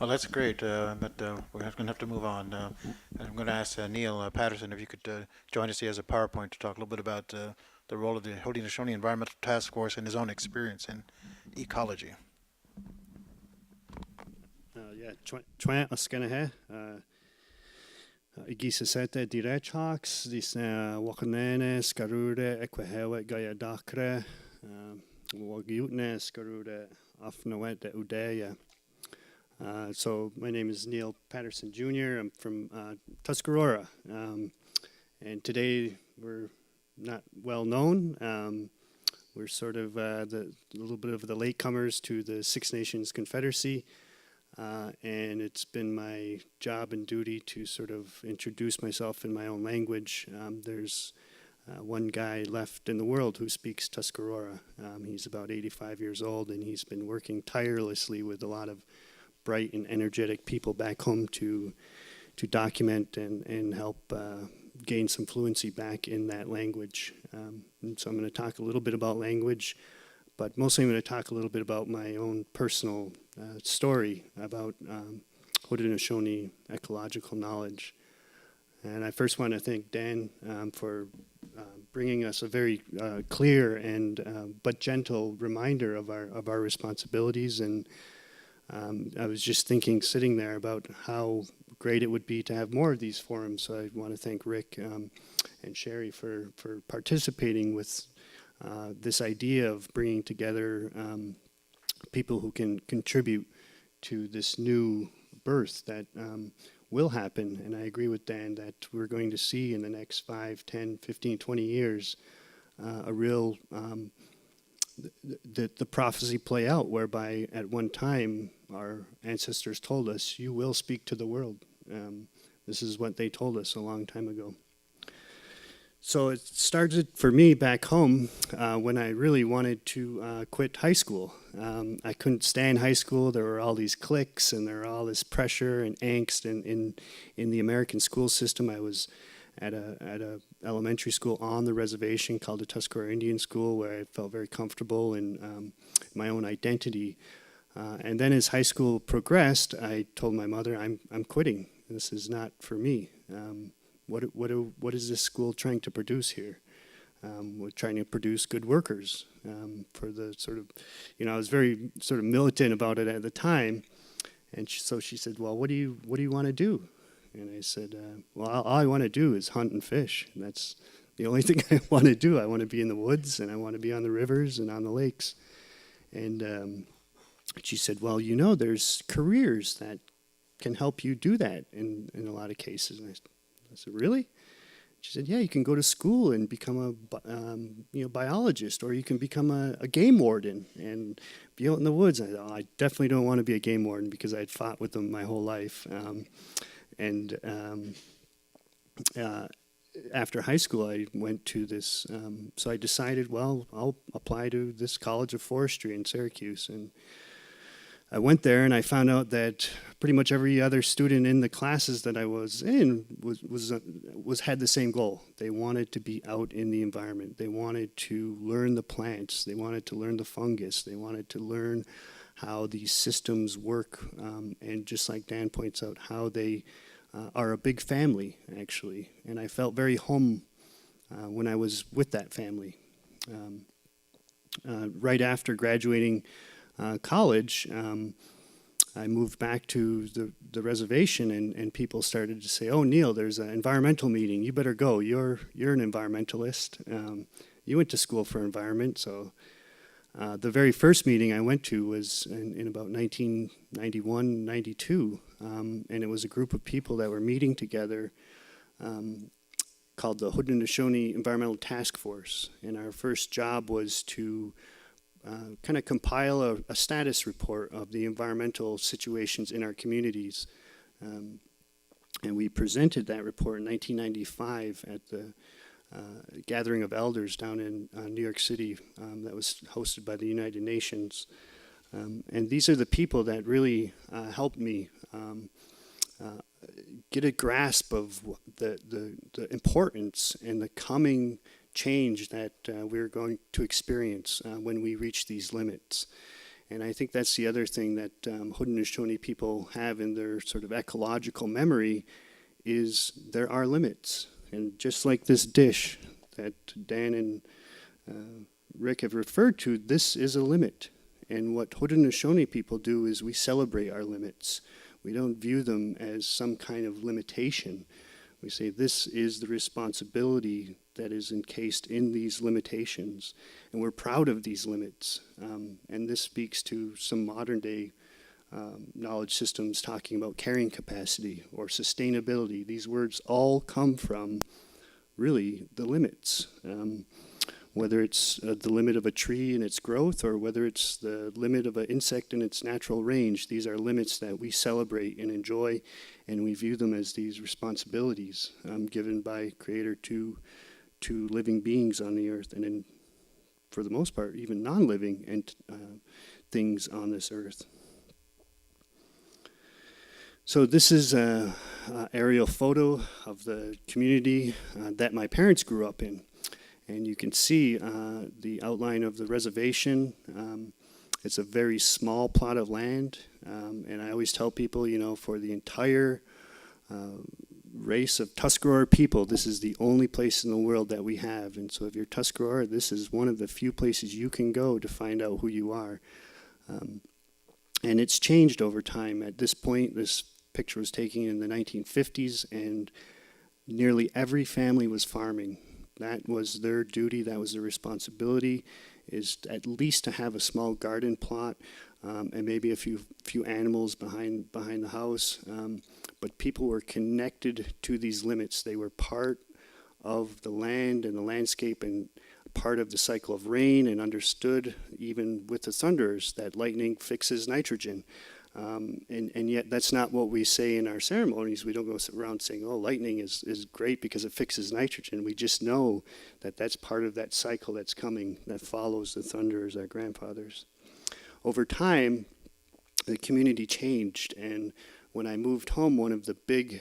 Well, that's great, but we're going to have to move on. I'm going to ask Neil Patterson if you could join us. He has a PowerPoint to talk a little bit about the role of the Haudenosaunee Environmental Task Force and his own experience in ecology. Chwan Oskanahe, Igisa Sete Direchaks, Disna Wakanene, Skarude, Equahewe, Gaya Dakre, Wagiutne, Skarude, Afnawet, Udeya. So my name is Neil Patterson Jr. I'm from Tuscarora, and today we're not well known. We're sort of a little bit of the latecomers to the Six Nations Confederacy, and it's been my job and duty to sort of introduce myself in my own language. There's one guy left in the world who speaks Tuscarora. He's about 85 years old, and he's been working tirelessly with a lot of bright and energetic people back home to document and help gain some fluency back in that language. And so I'm going to talk a little bit about language, but mostly I'm going to talk a little bit about my own personal story about Haudenosaunee Ecological Knowledge. And I first want to thank Dan for bringing us a very clear and but gentle reminder of our responsibilities. And I was just thinking, sitting there, about how great it would be to have more of these forums. So I want to thank Rick and Sheri for participating with this idea of bringing together people who can contribute to this new birth that will happen. And I agree with Dan that we're going to see in the next 5, 10, 15, 20 years a real the prophecy play out, whereby at one time our ancestors told us, you will speak to the world. This is what they told us a long time ago. So it started for me back home when I really wanted to quit high school. I couldn't stand high school. There were all these cliques and there were all this pressure and angst in the American school system. I was at a elementary school on the reservation called the Tuscarora Indian School, where I felt very comfortable in my own identity. And then as high school progressed, I told my mother, I'm quitting. This is not for me. What is this school trying to produce here? We're trying to produce good workers for the sort of, I was very sort of militant about it at the time. And so she said, well, what do you want to do? And I said, well, all I want to do is hunt and fish. And that's the only thing I want to do. I want to be in the woods, and I want to be on the rivers and on the lakes. And she said, well, there's careers that can help you do that in a lot of cases. And I said, really? She said, yeah, you can go to school and become a biologist, or you can become a game warden and be out in the woods. And I thought, I definitely don't want to be a game warden, because I'd fought with them my whole life. After high school, I went to this, so I decided, well, I'll apply to this College of Forestry in Syracuse. And I went there, and I found out that pretty much every other student in the classes that I was in had the same goal. They wanted to be out in the environment. They wanted to learn the plants. They wanted to learn the fungus. They wanted to learn how these systems work, and just like Dan points out, how they are a big family, actually. And I felt very home when I was with that family. Right after graduating college, I moved back to the reservation, and people started to say, oh, Neil, there's an environmental meeting. You better go. You're an environmentalist. You went to school for environment. So the very first meeting I went to was in about 1991, 92. And it was a group of people that were meeting together called the Haudenosaunee Environmental Task Force. And our first job was to kind of compile a status report of the environmental situations in our communities. And we presented that report in 1995 at the gathering of elders down in New York City that was hosted by the United Nations. And these are the people that really helped me get a grasp of the importance and the coming change that we're going to experience when we reach these limits. And I think that's the other thing that Haudenosaunee people have in their sort of ecological memory is there are limits. And just like this dish that Dan and Rick have referred to, this is a limit. And what Haudenosaunee people do is we celebrate our limits. We don't view them as some kind of limitation. We say this is the responsibility that is encased in these limitations. And we're proud of these limits. And this speaks to some modern day knowledge systems talking about carrying capacity or sustainability. These words all come from really the limits. Whether it's the limit of a tree in its growth or whether it's the limit of an insect in its natural range, these are limits that we celebrate and enjoy, and we view them as these responsibilities given by Creator to living beings on the earth, and in, for the most part, even non-living and things on this earth. So this is an aerial photo of the community that my parents grew up in. And you can see the outline of the reservation. It's a very small plot of land. And I always tell people, you know, for the entire race of Tuscarora people, this is the only place in the world that we have. And so if you're Tuscarora, this is one of the few places you can go to find out who you are. And it's changed over time. At this point, this picture was taken in the 1950s, and nearly every family was farming. That was their duty, that was their responsibility, is at least to have a small garden plot and maybe a few animals behind the house. But people were connected to these limits. They were part of the land and the landscape and part of the cycle of rain, and understood, even with the thunders, that lightning fixes nitrogen. And yet that's not what we say in our ceremonies. We don't go around saying, oh, lightning is great because it fixes nitrogen. We just know that that's part of that cycle that's coming, that follows the thunder as our grandfathers. Over time, the community changed, and when I moved home, one of the big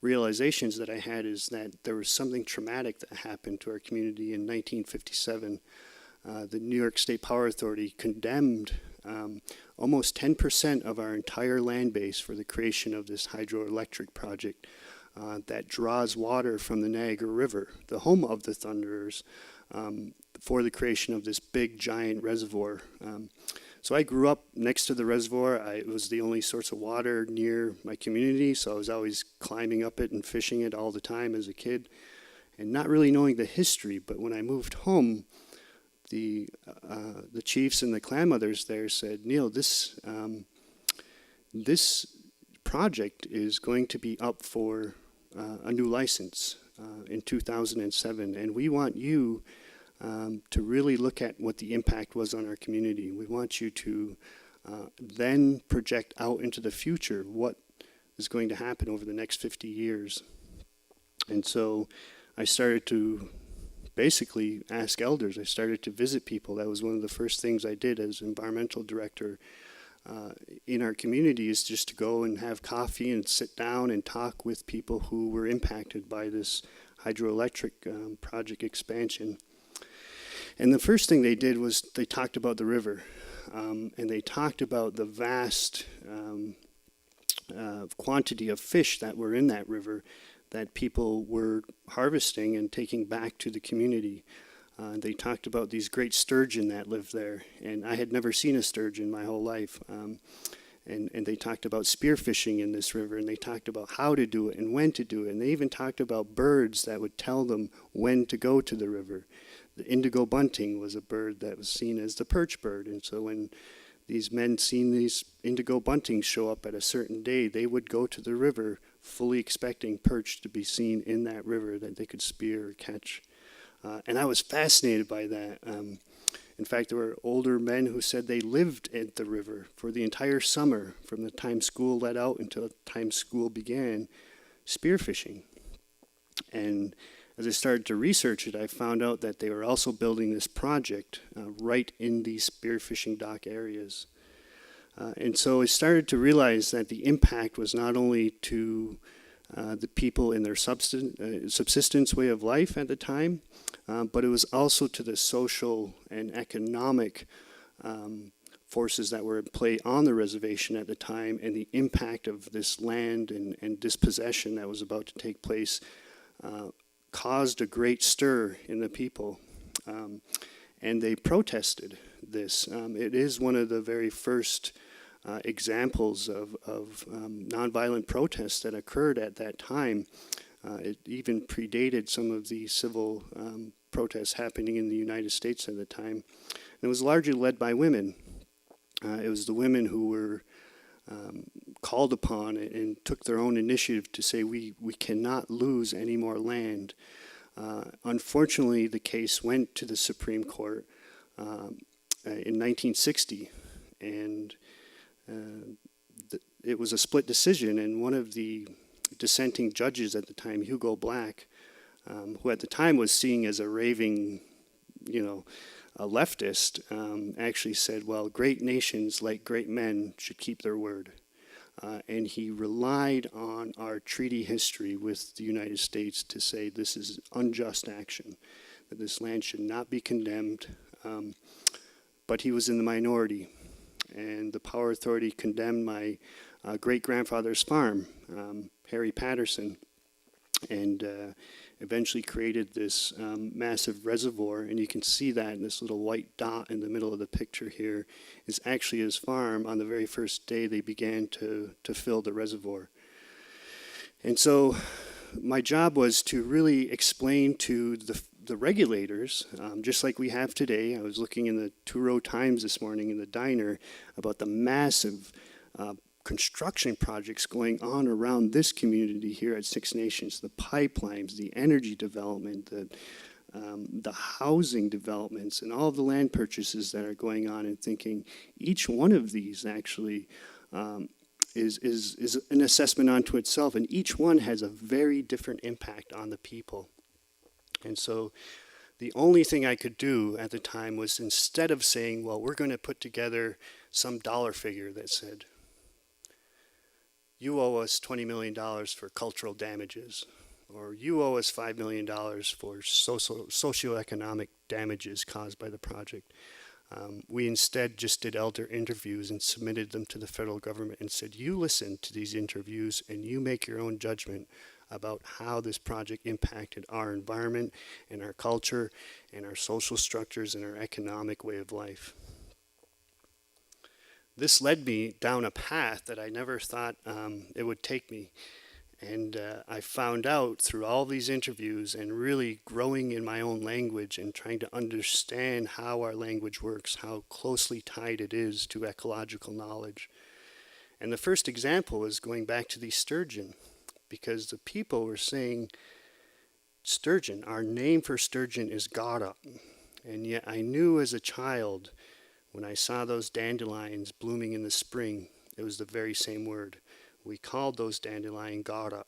realizations that I had is that there was something traumatic that happened to our community in 1957. The New York State Power Authority condemned almost 10% of our entire land base for the creation of this hydroelectric project that draws water from the Niagara River, the home of the Thunderers, for the creation of this big giant reservoir. So I grew up next to the reservoir. It was the only source of water near my community, so I was always climbing up it and fishing it all the time as a kid, and not really knowing the history. But when I moved home, the chiefs and the clan mothers there said, Neil, this project is going to be up for a new license in 2007, and we want you to really look at what the impact was on our community. We want you to then project out into the future what is going to happen over the next 50 years. And so I started to basically ask elders. I started to visit people. That was one of the first things I did as environmental director in our community, is just to go and have coffee and sit down and talk with people who were impacted by this hydroelectric project expansion. And the first thing they did was they talked about the river, and they talked about the vast quantity of fish that were in that river that people were harvesting and taking back to the community. They talked about these great sturgeon that lived there, and I had never seen a sturgeon my whole life. And they talked about spearfishing in this river, and they talked about how to do it and when to do it, and they even talked about birds that would tell them when to go to the river. The indigo bunting was a bird that was seen as the perch bird, and so when these men seen these indigo buntings show up at a certain day, they would go to the river fully expecting perch to be seen in that river that they could spear or catch. And I was fascinated by that. In fact, there were older men who said they lived at the river for the entire summer, from the time school let out until the time school began, spearfishing. And as I started to research it, I found out that they were also building this project right in these spearfishing dock areas. And so I started to realize that the impact was not only to the people in their subsistence way of life at the time, but it was also to the social and economic forces that were at play on the reservation at the time, and the impact of this land and dispossession that was about to take place caused a great stir in the people. And they protested this. It is one of the very first examples of nonviolent protests that occurred at that time. It even predated some of the civil protests happening in the United States at the time. And it was largely led by women. It was the women who were called upon and took their own initiative to say, we cannot lose any more land. Unfortunately, the case went to the Supreme Court in 1960, and it was a split decision, and one of the dissenting judges at the time, Hugo Black, who at the time was seen as a raving, a leftist, actually said, well, great nations like great men should keep their word. And he relied on our treaty history with the United States to say this is unjust action, that this land should not be condemned. But he was in the minority, and the Power Authority condemned my great-grandfather's farm, Harry Patterson, and eventually created this massive reservoir. And you can see that in this little white dot in the middle of the picture here is actually his farm on the very first day they began to fill the reservoir. And so my job was to really explain to the regulators, just like we have today. I was looking in the Two Row Times this morning in the diner about the massive construction projects going on around this community here at Six Nations, the pipelines, the energy development, the housing developments, and all of the land purchases that are going on, and thinking each one of these actually is an assessment unto itself, and each one has a very different impact on the people. And so the only thing I could do at the time was, instead of saying, well, we're going to put together some dollar figure that said, you owe us $20 million for cultural damages, or you owe us $5 million for socioeconomic damages caused by the project. We instead just did elder interviews and submitted them to the federal government and said, you listen to these interviews and you make your own judgment about how this project impacted our environment and our culture and our social structures and our economic way of life. This led me down a path that I never thought it would take me. And I found out through all these interviews and really growing in my own language and trying to understand how our language works, how closely tied it is to ecological knowledge. And the first example is going back to the sturgeon, because the people were saying, sturgeon, our name for sturgeon is Gada. And yet I knew as a child, when I saw those dandelions blooming in the spring, it was the very same word. We called those dandelion Gada.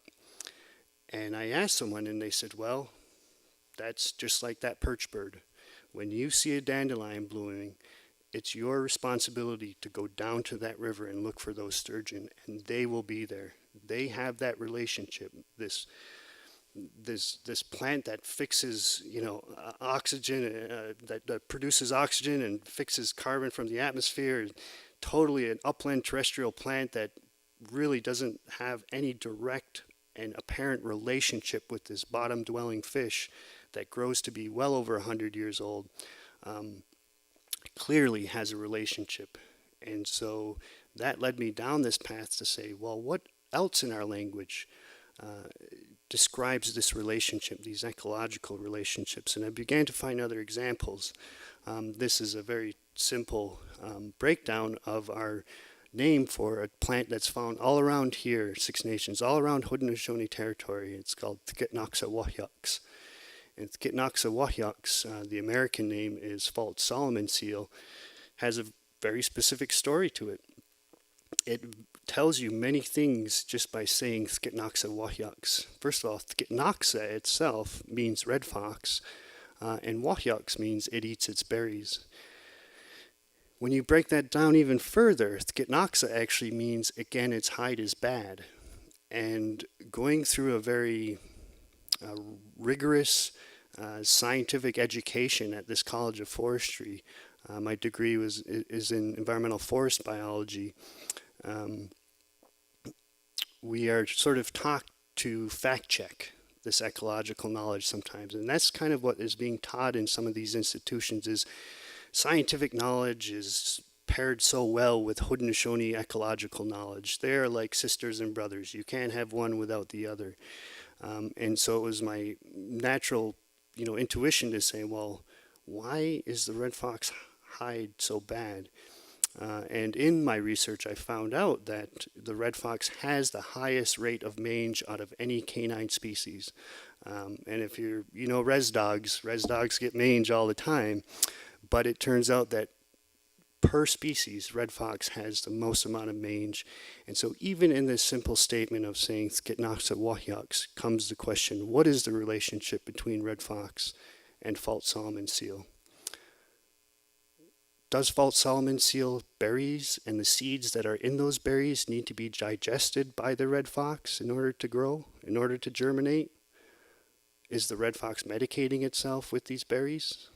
And I asked someone, and they said, well, that's just like that perch bird. When you see a dandelion blooming, it's your responsibility to go down to that river and look for those sturgeon, and they will be there. They have that relationship, this plant that fixes, oxygen, that produces oxygen and fixes carbon from the atmosphere. Totally an upland terrestrial plant that really doesn't have any direct and apparent relationship with this bottom-dwelling fish that grows to be well over 100 years old. Clearly has a relationship. And so that led me down this path to say, well, what else in our language describes this relationship, these ecological relationships? And I began to find other examples. This is a very simple breakdown of our name for a plant that's found all around here, Six Nations, all around Haudenosaunee territory. It's called Hodinosaunee-Indigenous. And Hodinosaunee-Indigenous, the American name is false Solomon seal, has a very specific story to it. It tells you many things just by saying Hodinosaunee-Indigenous. First of all, Hodinosaunee itself means red fox, and Indigenous means it eats its berries. When you break that down even further, Hodinohso actually means, again, its hide is bad. And going through a very rigorous scientific education at this College of Forestry, my degree is in environmental forest biology. We are sort of taught to fact check this ecological knowledge sometimes, and that's kind of what is being taught in some of these institutions. Is scientific knowledge is paired so well with Haudenosaunee ecological knowledge. They're like sisters and brothers. You can't have one without the other. And so it was my natural, intuition to say, well, why is the red fox hide so bad? And in my research, I found out that the red fox has the highest rate of mange out of any canine species. And if res dogs get mange all the time. But it turns out that per species, red fox has the most amount of mange. And so even in this simple statement of saying Hodinohso wahyaks comes the question, what is the relationship between red fox and fault Solomon seal? Does fault Solomon seal berries and the seeds that are in those berries need to be digested by the red fox in order to grow, in order to germinate? Is the red fox medicating itself with these berries?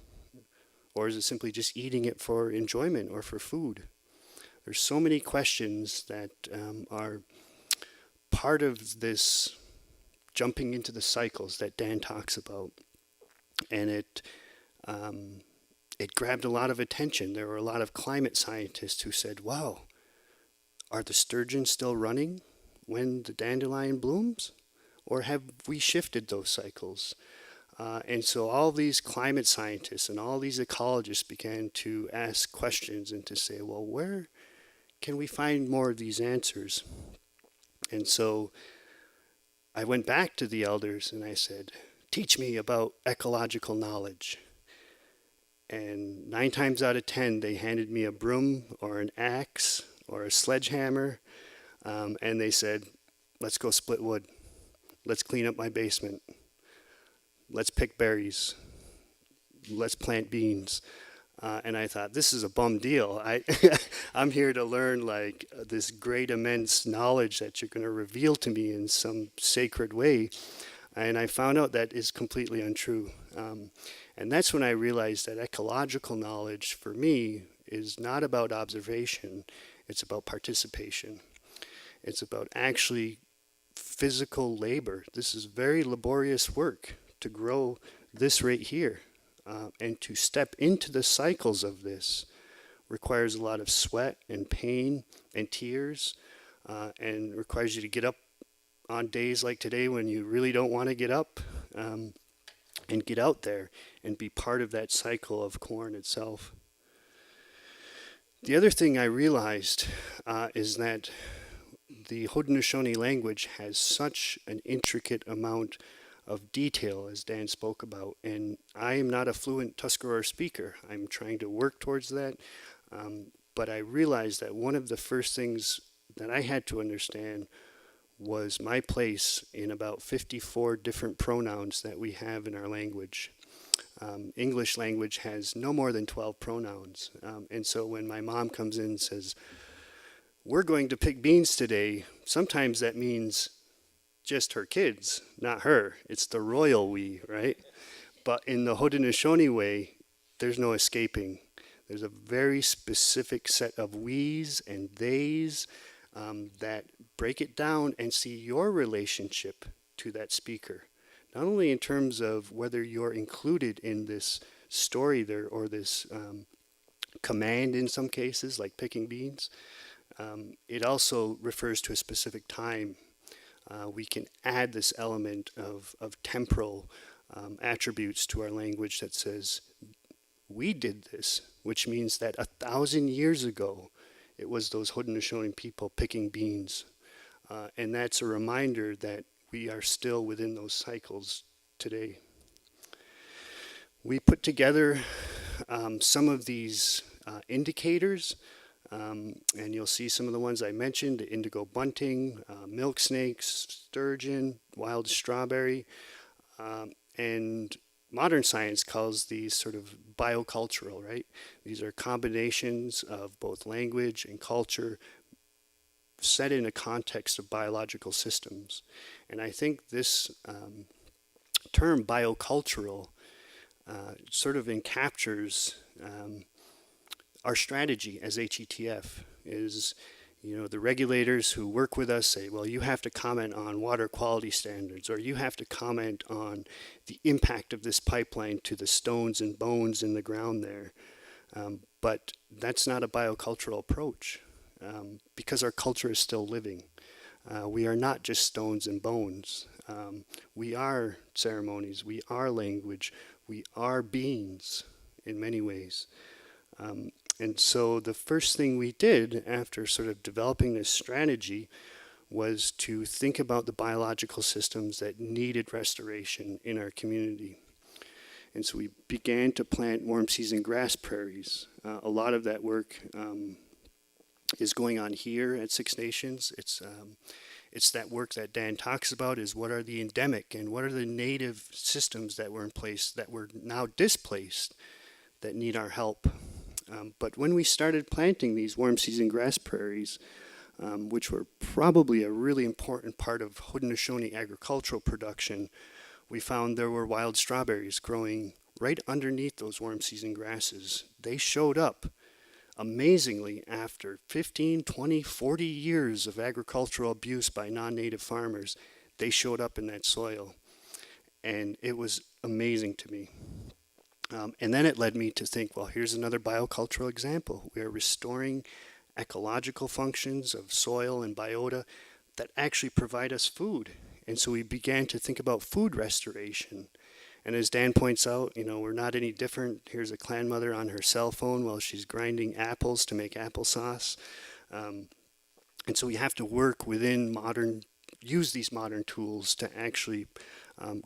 Or is it simply just eating it for enjoyment or for food? There's so many questions that are part of this jumping into the cycles that Dan talks about. And it grabbed a lot of attention. There were a lot of climate scientists who said, wow, are the sturgeons still running when the dandelion blooms? Or have we shifted those cycles? And so all these climate scientists and all these ecologists began to ask questions and to say, well, where can we find more of these answers? And so I went back to the elders and I said, teach me about ecological knowledge. And 9 times out of 10, they handed me a broom or an axe or a sledgehammer. And they said, let's go split wood. Let's clean up my basement. Let's pick berries. Let's plant beans. And I thought, this is a bum deal. I'm here to learn this great, immense knowledge that you're going to reveal to me in some sacred way. And I found out that is completely untrue. And that's when I realized that ecological knowledge for me is not about observation. It's about participation. It's about actually physical labor. This is very laborious work to grow this right here. And to step into the cycles of this requires a lot of sweat and pain and tears, and requires you to get up on days like today when you really don't want to get up, and get out there and be part of that cycle of corn itself. The other thing I realized is that the Haudenosaunee language has such an intricate amount of detail, as Dan spoke about, and I am not a fluent Tuscarora speaker. I'm trying to work towards that, but I realized that one of the first things that I had to understand was my place in about 54 different pronouns that we have in our language. English language has no more than 12 pronouns, and so when my mom comes in and says, we're going to pick beans today, sometimes that means just her kids, not her. It's the royal we, right? But in the Haudenosaunee way, there's no escaping. There's a very specific set of we's and they's that break it down and see your relationship to that speaker. Not only in terms of whether you're included in this story there or this command in some cases, like picking beans. It also refers to a specific time. We can add this element of temporal attributes to our language that says, we did this, which means that 1,000 years ago, it was those Haudenosaunee people picking beans. And that's a reminder that we are still within those cycles today. We put together some of these indicators. And you'll see some of the ones I mentioned, the indigo bunting, milk snakes, sturgeon, wild strawberry. And modern science calls these sort of biocultural, right? These are combinations of both language and culture set in a context of biological systems. And I think this term biocultural sort of encaptures our strategy as HETF is, the regulators who work with us say, well, you have to comment on water quality standards, or you have to comment on the impact of this pipeline to the stones and bones in the ground there. But that's not a biocultural approach because our culture is still living. We are not just stones and bones. We are ceremonies, we are language, we are beings in many ways. And so the first thing we did after sort of developing this strategy was to think about the biological systems that needed restoration in our community. And so we began to plant warm season grass prairies. A lot of that work is going on here at Six Nations. It's that work that Dan talks about is what are the endemic and what are the native systems that were in place that were now displaced that need our help. But when we started planting these warm season grass prairies, which were probably a really important part of Haudenosaunee agricultural production, we found there were wild strawberries growing right underneath those warm season grasses. They showed up amazingly after 15, 20, 40 years of agricultural abuse by non-native farmers. They showed up in that soil, and it was amazing to me. And then it led me to think, well, here's another biocultural example. We are restoring ecological functions of soil and biota that actually provide us food. And so we began to think about food restoration. And as Dan points out, we're not any different. Here's a clan mother on her cell phone while she's grinding apples to make applesauce. And so we have to work use these modern tools to actually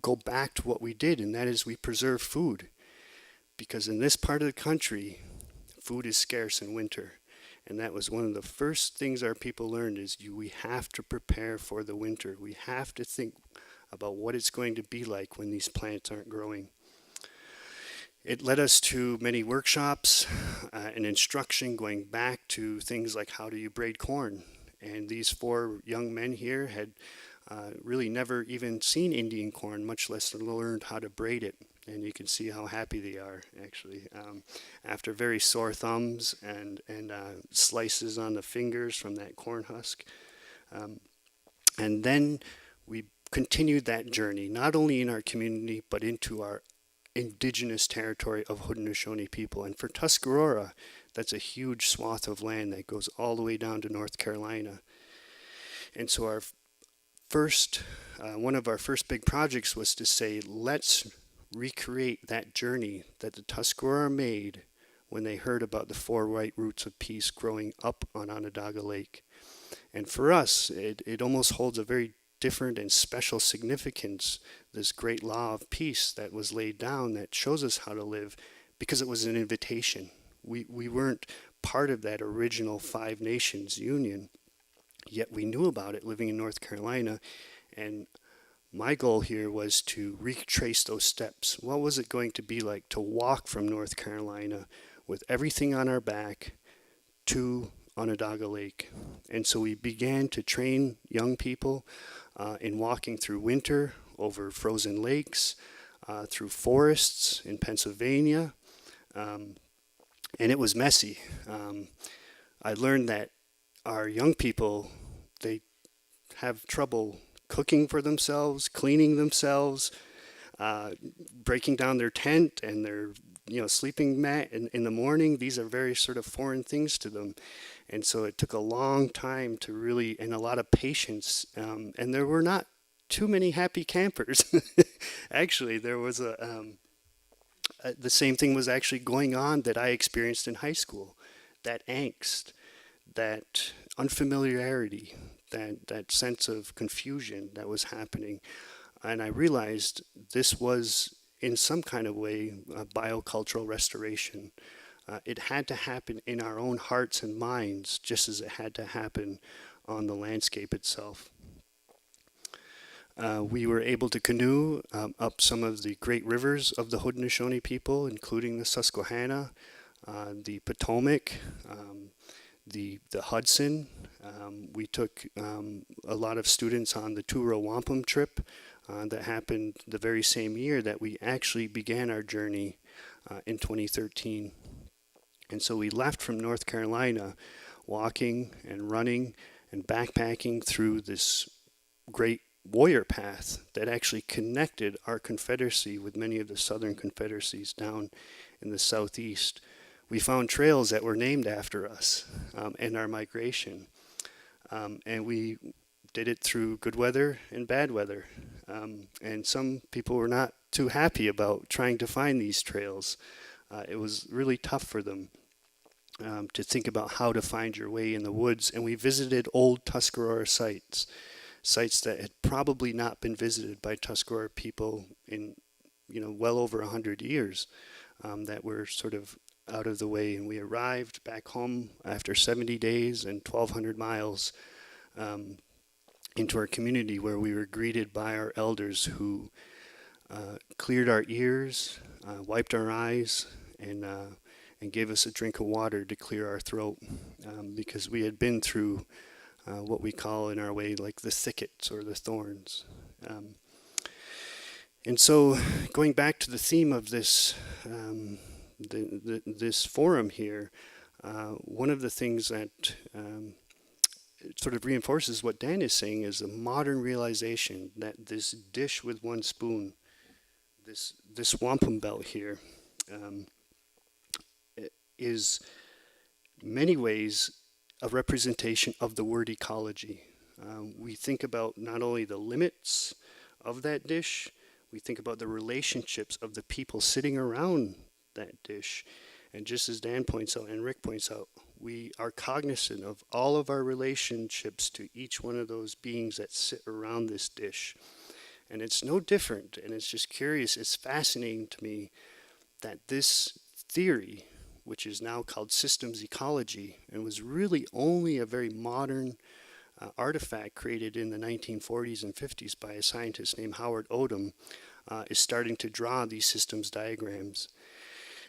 go back to what we did, and that is we preserve food. Because in this part of the country, food is scarce in winter. And that was one of the first things our people learned is we have to prepare for the winter. We have to think about what it's going to be like when these plants aren't growing. It led us to many workshops and instruction going back to things like how do you braid corn. And these 4 young men here had really never even seen Indian corn, much less learned how to braid it. And you can see how happy they are, actually. After very sore thumbs and slices on the fingers from that corn husk. And then we continued that journey, not only in our community, but into our indigenous territory of Haudenosaunee people. And for Tuscarora, that's a huge swath of land that goes all the way down to North Carolina. And so one of our first big projects was to say, let's recreate that journey that the Tuscarora made when they heard about the 4 white roots of peace growing up on Onondaga Lake. And for us, it almost holds a very different and special significance, this great law of peace that was laid down that shows us how to live, because it was an invitation. We weren't part of that original 5 Nations Union, yet we knew about it living in North Carolina. And my goal here was to retrace those steps. What was it going to be like to walk from North Carolina with everything on our back to Onondaga Lake? And so we began to train young people in walking through winter over frozen lakes, through forests in Pennsylvania. And it was messy. I learned that our young people, they have trouble cooking for themselves, cleaning themselves, breaking down their tent and their sleeping mat in the morning. These are very sort of foreign things to them. And so it took a long time to really, and a lot of patience. And there were not too many happy campers. Actually, there was the same thing was actually going on that I experienced in high school. That angst, that unfamiliarity, that sense of confusion that was happening. And I realized this was, in some kind of way, a biocultural restoration. It had to happen in our own hearts and minds, just as it had to happen on the landscape itself. We were able to canoe up some of the great rivers of the Haudenosaunee people, including the Susquehanna, the Potomac, the Hudson. We took a lot of students on the Two Row Wampum trip that happened the very same year that we actually began our journey in 2013. And so we left from North Carolina walking and running and backpacking through this great warrior path that actually connected our confederacy with many of the southern confederacies down in the southeast. We found trails that were named after us in our migration. And we did it through good weather and bad weather. And some people were not too happy about trying to find these trails. It was really tough for them to think about how to find your way in the woods. And we visited old Tuscarora sites that had probably not been visited by Tuscarora people in, well over 100 years, that were sort of out of the way. And we arrived back home after 70 days and 1,200 miles into our community, where we were greeted by our elders who cleared our ears, wiped our eyes, and gave us a drink of water to clear our throat, because we had been through what we call in our way like the thickets or the thorns. And so going back to the theme of this this forum here, one of the things that sort of reinforces what Dan is saying is the modern realization that this dish with one spoon, this wampum belt here, is many ways a representation of the word ecology. We think about not only the limits of that dish, we think about the relationships of the people sitting around that dish. And just as Dan points out and Rick points out, we are cognizant of all of our relationships to each one of those beings that sit around this dish. And it's no different, and it's just curious, it's fascinating to me that this theory, which is now called systems ecology, and was really only a very modern artifact created in the 1940s and 50s by a scientist named Howard Odum, is starting to draw these systems diagrams.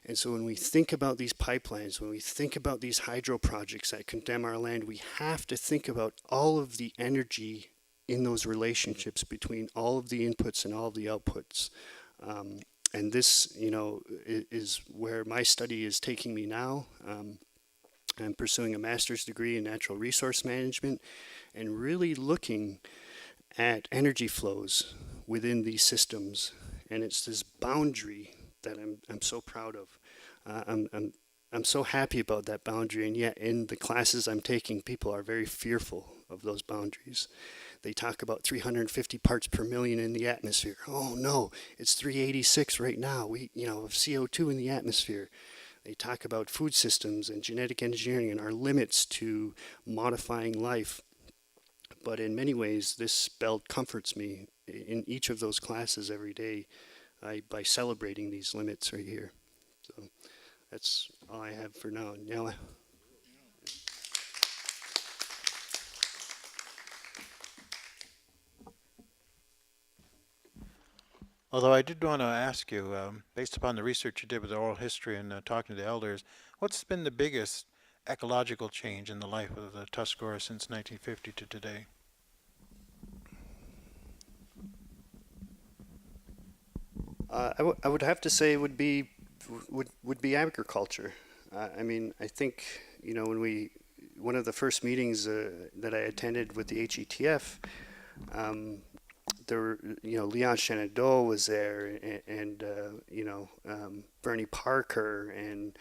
And so when we think about these pipelines, when we think about these hydro projects that condemn our land, we have to think about all of the energy in those relationships between all of the inputs and all of the outputs. And this, is where my study is taking me now. I'm pursuing a master's degree in natural resource management and really looking at energy flows within these systems. And it's this boundary that I'm so proud of. I'm so happy about that boundary, and yet in the classes I'm taking, people are very fearful of those boundaries. They talk about 350 parts per million in the atmosphere. Oh no, it's 386 right now. We, of CO2 in the atmosphere. They talk about food systems and genetic engineering and our limits to modifying life. But in many ways, this belt comforts me in each of those classes every day by celebrating these limits right here. So that's all I have for now. Nyala. Although I did want to ask you, based upon the research you did with oral history and talking to the elders, what's been the biggest ecological change in the life of the Tuscarora since 1950 to today? I would have to say would be agriculture. I think when one of the first meetings that I attended with the HETF, there were Leon Shenandoah was there, and Bernie Parker and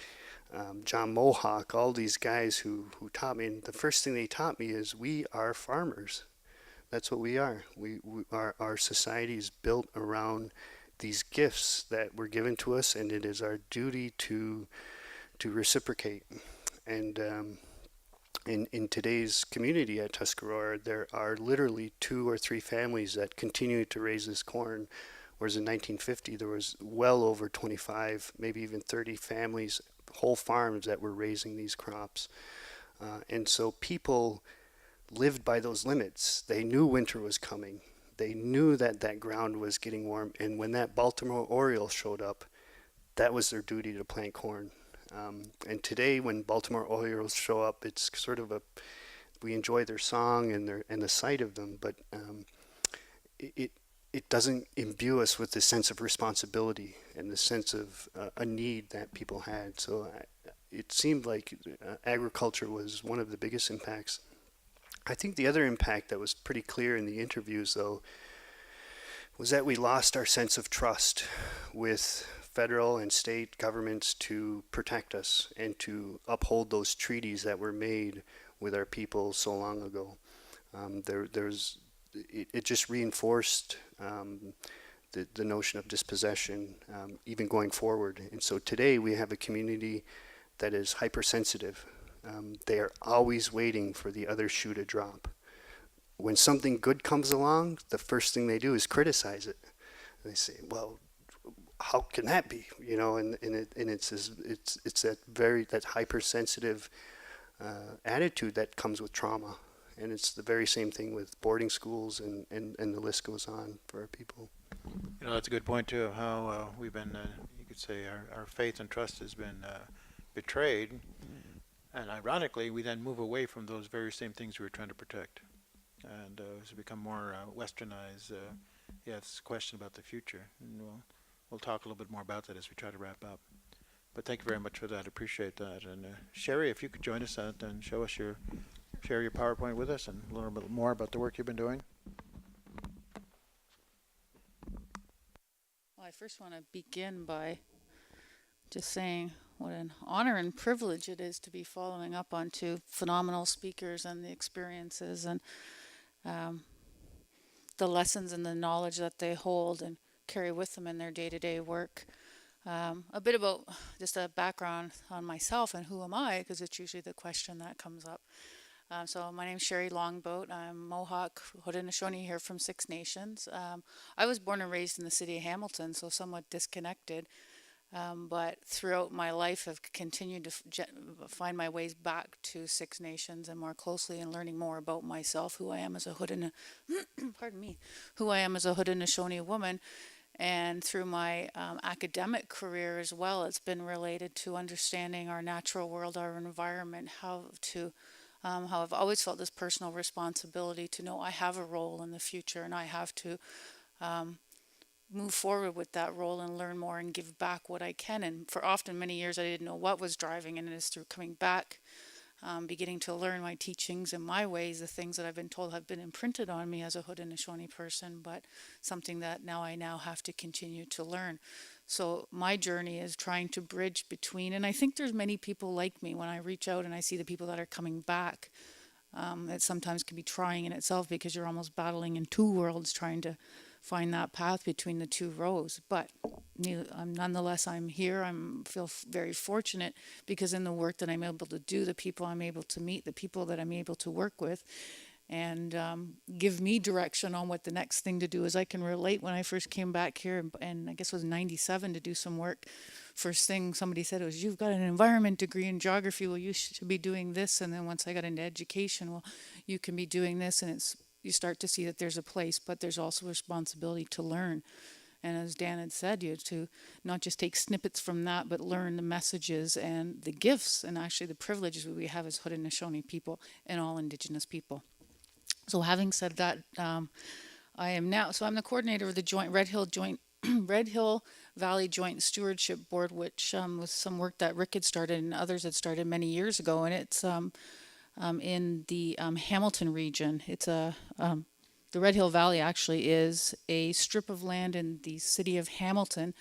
John Mohawk, all these guys who taught me. And the first thing they taught me is we are farmers. That's what we are. Our society is built around these gifts that were given to us, and it is our duty to reciprocate. And in today's community at Tuscarora, there are literally 2 or 3 families that continue to raise this corn, whereas in 1950 there was well over 25, maybe even 30 families, whole farms that were raising these crops. And so people lived by those limits. They knew winter was coming. They knew that that ground was getting warm, and when that Baltimore Oriole showed up, that was their duty to plant corn. And today, when Baltimore Orioles show up, it's sort of we enjoy their song and the sight of them, but it it doesn't imbue us with the sense of responsibility and the sense of a need that people had. So it seemed like agriculture was one of the biggest impacts. I think the other impact that was pretty clear in the interviews, though, was that we lost our sense of trust with federal and state governments to protect us and to uphold those treaties that were made with our people so long ago. It just reinforced the notion of dispossession, even going forward. And so today we have a community that is hypersensitive. They are always waiting for the other shoe to drop. When something good comes along, the first thing they do is criticize it. They say, "Well, how can that be?" You know, and it's that hypersensitive attitude that comes with trauma. And it's the very same thing with boarding schools, and the list goes on for our people. You know, that's a good point too, of how we've been, you could say our faith and trust has been betrayed. And ironically, we then move away from those very same things we were trying to protect. And as we become more westernized, yeah, it's a question about the future. And we'll talk a little bit more about that as we try to wrap up. But thank you very much for that. Appreciate that. And Sheri, if you could join us and share your PowerPoint with us and learn a little more about the work you've been doing. Well, I first want to begin by just saying what an honor and privilege it is to be following up on two phenomenal speakers and the experiences and the lessons and the knowledge that they hold and carry with them in their day-to-day work. A bit about just a background on myself and who am I, because it's usually the question that comes up. So my name is Sheri Longboat. I'm Mohawk, Haudenosaunee here from Six Nations. I was born and raised in the city of Hamilton, so somewhat disconnected. But throughout my life, I've continued to find my ways back to Six Nations and more closely in learning more about myself, who I am as a Haudenosaunee woman. And through my academic career as well, it's been related to understanding our natural world, our environment, how I've always felt this personal responsibility to know I have a role in the future and I have to move forward with that role and learn more and give back what I can. And for often many years I didn't know what was driving, and it is through coming back, beginning to learn my teachings and my ways, the things that I've been told have been imprinted on me as a Haudenosaunee person, but something that I now have to continue to learn. So my journey is trying to bridge between, and I think there's many people like me when I reach out and I see the people that are coming back. It sometimes can be trying in itself because you're almost battling in two worlds, trying to find that path between the two rows. But nonetheless, I'm here. I feel very fortunate because in the work that I'm able to do, the people I'm able to meet, the people that I'm able to work with, and give me direction on what the next thing to do is. I can relate when I first came back here, and I guess it was 97 to do some work. First thing somebody said was, "You've got an environment degree in geography, well, you should be doing this." And then once I got into education, well, you can be doing this, and you start to see that there's a place, but there's also a responsibility to learn. And as Dan had said, you have to not just take snippets from that, but learn the messages and the gifts and actually the privileges we have as Haudenosaunee people and all Indigenous people. So having said that, I'm the coordinator of the Red Hill Valley Joint Stewardship Board, which was some work that Rick had started and others had started many years ago, and it's in the Hamilton region. It's the Red Hill Valley actually is a strip of land in the city of Hamilton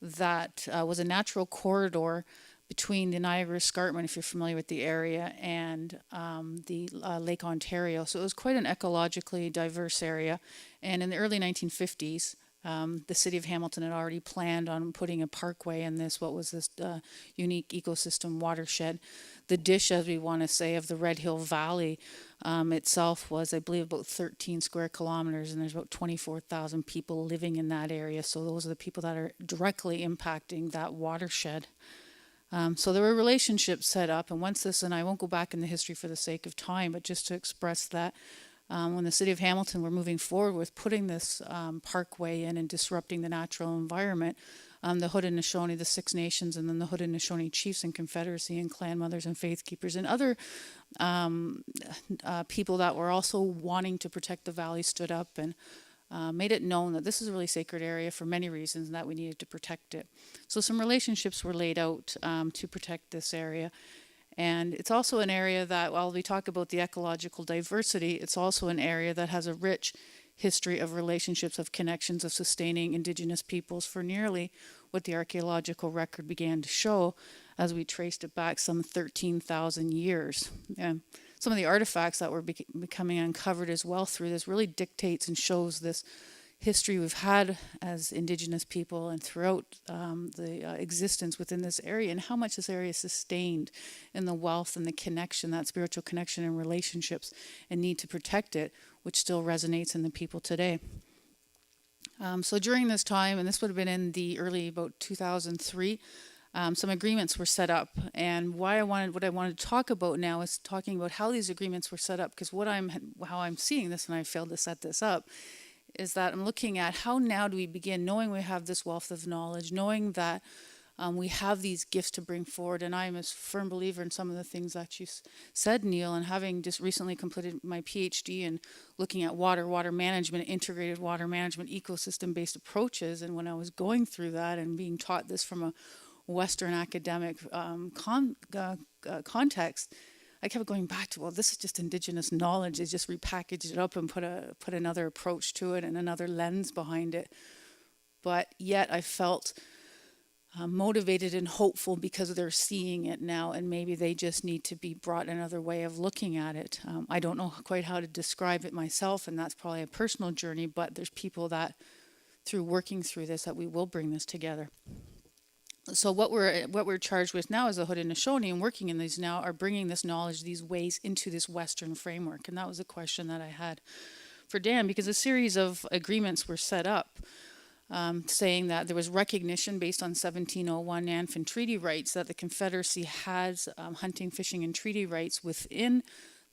that was a natural corridor between the Niagara Escarpment, if you're familiar with the area, and the Lake Ontario. So it was quite an ecologically diverse area. And in the early 1950s, the city of Hamilton had already planned on putting a parkway in this unique ecosystem watershed. The dish, as we want to say, of the Red Hill Valley itself was, I believe, about 13 square kilometers, and there's about 24,000 people living in that area. So those are the people that are directly impacting that watershed. So there were relationships set up, and once this, and I won't go back in the history for the sake of time, but just to express that when the city of Hamilton were moving forward with putting this parkway in and disrupting the natural environment, the Haudenosaunee, the Six Nations, and then the Haudenosaunee Chiefs and Confederacy and clan mothers and faith keepers and other people that were also wanting to protect the valley stood up and made it known that this is a really sacred area for many reasons and that we needed to protect it. So some relationships were laid out to protect this area. And it's also an area that, while we talk about the ecological diversity, it's also an area that has a rich history of relationships, of connections, of sustaining Indigenous peoples for nearly what the archaeological record began to show as we traced it back some 13,000 years. And some of the artifacts that were becoming uncovered as well through this really dictates and shows this history we've had as Indigenous people and throughout the existence within this area, and how much this area is sustained in the wealth and the connection, that spiritual connection and relationships, and need to protect it, which still resonates in the people today. So during this time, and this would have been in the early about 2003, some agreements were set up. And what I wanted to talk about now is talking about how these agreements were set up, because how I'm seeing this, and I failed to set this up, is that I'm looking at how now do we begin, knowing we have this wealth of knowledge, knowing that we have these gifts to bring forward. And I am a firm believer in some of the things that you said, Neil, and having just recently completed my PhD in looking at water management, integrated water management, ecosystem-based approaches. And when I was going through that and being taught this from a Western academic context, I kept going back to, well, this is just Indigenous knowledge. They just repackaged it up and put another approach to it and another lens behind it. But yet I felt motivated and hopeful because they're seeing it now, and maybe they just need to be brought another way of looking at it. I don't know quite how to describe it myself, and that's probably a personal journey, but there's people that, through working through this, that we will bring this together. So what we're charged with now as a Haudenosaunee and working in these now are bringing this knowledge, these ways into this Western framework. And that was a question that I had for Dan, because a series of agreements were set up saying that there was recognition based on 1701 NANFIN treaty rights that the Confederacy has hunting, fishing, and treaty rights within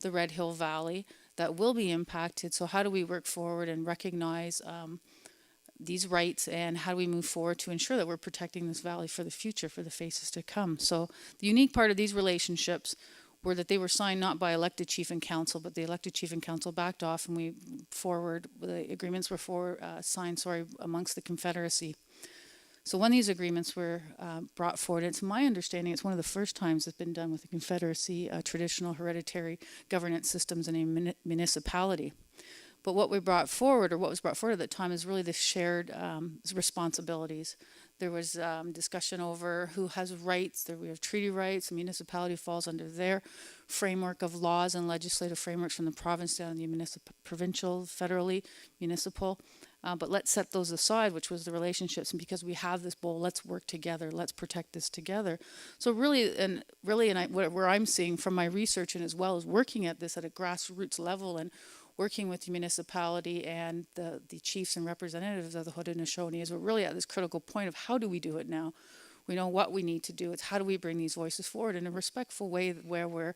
the Red Hill Valley that will be impacted. So how do we work forward and recognize these rights, and how do we move forward to ensure that we're protecting this valley for the future, for the phases to come? So the unique part of these relationships were that they were signed not by elected chief and council, but the elected chief and council backed off, and the agreements were signed amongst the Confederacy. So when these agreements were brought forward, it's my understanding it's one of the first times it's been done with the Confederacy, traditional hereditary governance systems in a municipality. But what was brought forward at that time is really the shared responsibilities. There was discussion over who has rights. We have treaty rights. The municipality falls under their framework of laws and legislative frameworks from the province down to the provincial, federally, municipal. But let's set those aside, which was the relationships. And because we have this bowl, let's work together. Let's protect this together. So where I'm seeing from my research, and as well as working at this at a grassroots level and working with the municipality and the chiefs and representatives of the Haudenosaunee, is we're really at this critical point of how do we do it now? We know what we need to do. It's how do we bring these voices forward in a respectful way where we're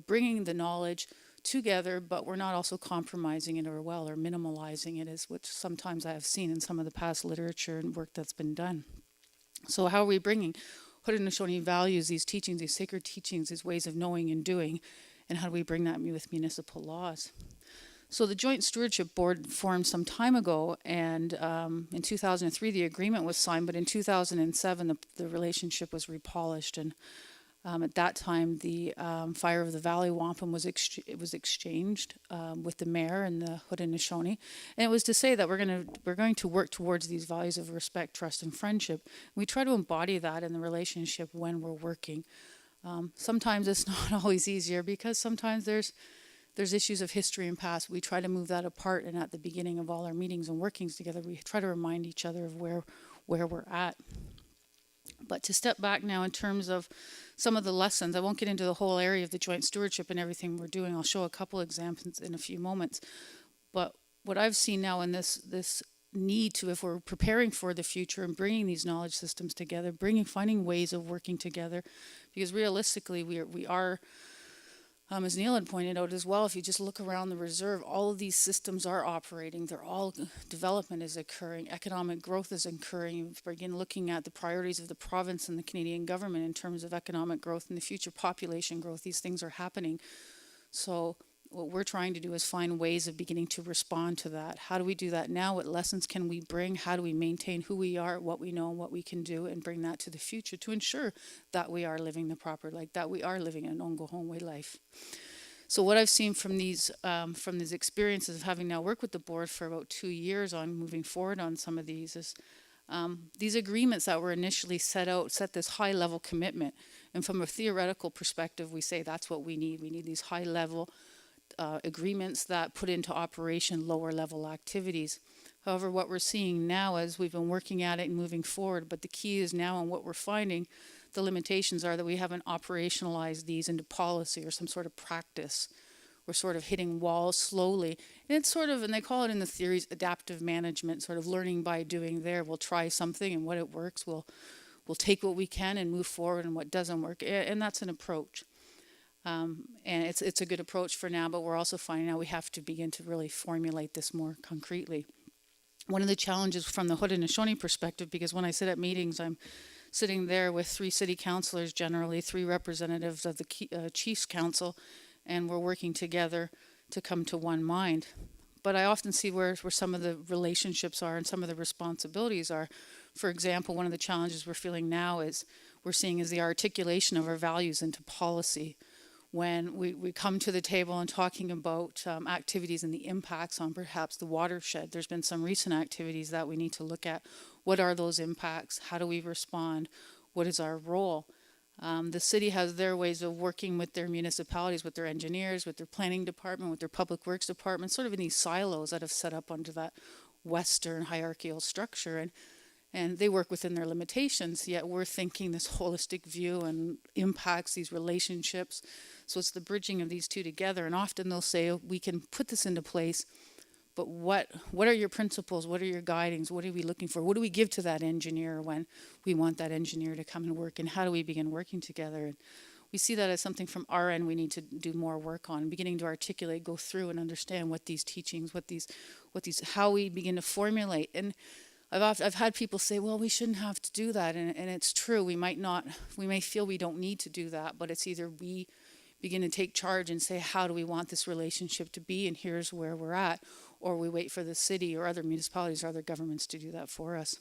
bringing the knowledge together, but we're not also compromising it or minimalizing it, which sometimes I have seen in some of the past literature and work that's been done. So how are we bringing Haudenosaunee values, these teachings, these sacred teachings, these ways of knowing and doing, and how do we bring that with municipal laws? So the Joint Stewardship Board formed some time ago, and in 2003 the agreement was signed, but in 2007 the relationship was repolished, and at that time the Fire of the Valley Wampum was exchanged with the mayor and the Haudenosaunee, and it was to say that we're going to work towards these values of respect, trust, and friendship. We try to embody that in the relationship when we're working. Sometimes it's not always easier because sometimes there's issues of history and past. We try to move that apart, and at the beginning of all our meetings and workings together, we try to remind each other of where we're at. But to step back now in terms of some of the lessons, I won't get into the whole area of the joint stewardship and everything we're doing. I'll show a couple examples in a few moments. But what I've seen now in this need to, if we're preparing for the future and bringing these knowledge systems together, finding ways of working together, because realistically we are As Neil had pointed out as well, if you just look around the reserve, all of these systems are operating. They're all, development is occurring, economic growth is occurring. You begin looking at the priorities of the province and the Canadian government in terms of economic growth and the future population growth. These things are happening. So what we're trying to do is find ways of beginning to respond to that. How do we do that now? What lessons can we bring? How do we maintain who we are, what we know, and what we can do, and bring that to the future to ensure that we are living the proper, like that we are living an Ongohongwe life. So what I've seen from these experiences of having now worked with the board for about 2 years on moving forward on some of these is these agreements that were initially set this high level commitment. And from a theoretical perspective, we say that's what we need. We need these high level agreements that put into operation lower level activities. However, what we're seeing now as we've been working at it and moving forward, but the key is now, and what we're finding, the limitations are that we haven't operationalized these into policy or some sort of practice. We're sort of hitting walls slowly. And it's sort of, and they call it in the theories, adaptive management, sort of learning by doing there. We'll try something, and what it works, we'll take what we can and move forward, and what doesn't work. And that's an approach. And it's a good approach for now, but we're also finding out we have to begin to really formulate this more concretely. One of the challenges from the Haudenosaunee perspective, because when I sit at meetings, I'm sitting there with 3 city councillors, generally 3 representatives of the Chiefs Council, and we're working together to come to one mind. But I often see where some of the relationships are and some of the responsibilities are. For example, one of the challenges we're feeling now is we're seeing is the articulation of our values into policy. When we come to the table and talking about activities and the impacts on perhaps the watershed, there's been some recent activities that we need to look at. What are those impacts? How do we respond? What is our role? The city has their ways of working with their municipalities, with their engineers, with their planning department, with their public works department, sort of in these silos that have set up under that Western hierarchical structure. And they work within their limitations, yet we're thinking this holistic view and impacts these relationships. So it's the bridging of these two together. And often they'll say, we can put this into place, but what are your principles? What are your guidings? What are we looking for? What do we give to that engineer when we want that engineer to come and work? And how do we begin working together? And we see that as something from our end we need to do more work on, beginning to articulate, go through and understand what these teachings, how we begin to formulate. And I've had people say, well, we shouldn't have to do that. And it's true. We may feel we don't need to do that, but it's either we begin to take charge and say, how do we want this relationship to be? And here's where we're at. Or we wait for the city or other municipalities or other governments to do that for us.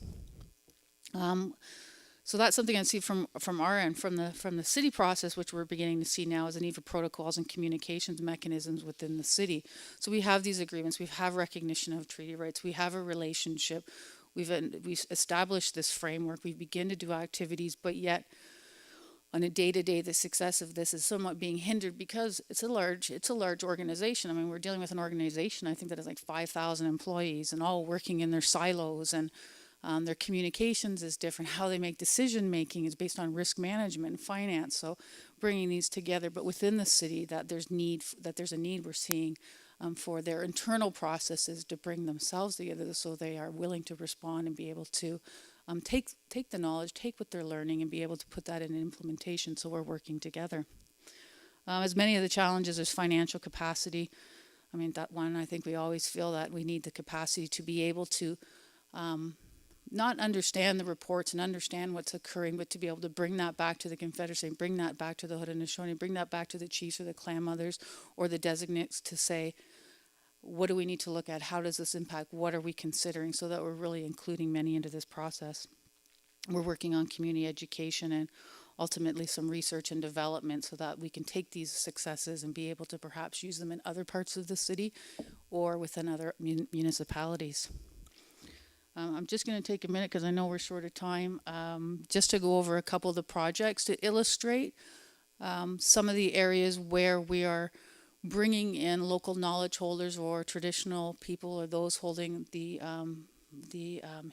So that's something I see from our end, from the city process, which we're beginning to see now, is a need for protocols and communications mechanisms within the city. So we have these agreements, we have recognition of treaty rights, we have a relationship, we've established this framework, we begin to do activities, but yet on a day-to-day, the success of this is somewhat being hindered because it's a large organization. I mean, we're dealing with an organization, I think, that has like 5,000 employees and all working in their silos, and their communications is different. How they make decision-making is based on risk management and finance. So bringing these together, but within the city, that there's a need we're seeing for their internal processes to bring themselves together so they are willing to respond and be able to take the knowledge, take what they're learning, and be able to put that in implementation. So we're working together. As many of the challenges, there's financial capacity. I mean, that one, I think we always feel that we need the capacity to be able to not understand the reports and understand what's occurring, but to be able to bring that back to the Confederacy, bring that back to the Haudenosaunee, bring that back to the chiefs or the clan mothers or the designates to say, what do we need to look at? How does this impact? What are we considering? So that we're really including many into this process. We're working on community education and ultimately some research and development so that we can take these successes and be able to perhaps use them in other parts of the city or within other municipalities. I'm just going to take a minute because I know we're short of time, just to go over a couple of the projects to illustrate some of the areas where we are bringing in local knowledge holders or traditional people or those holding the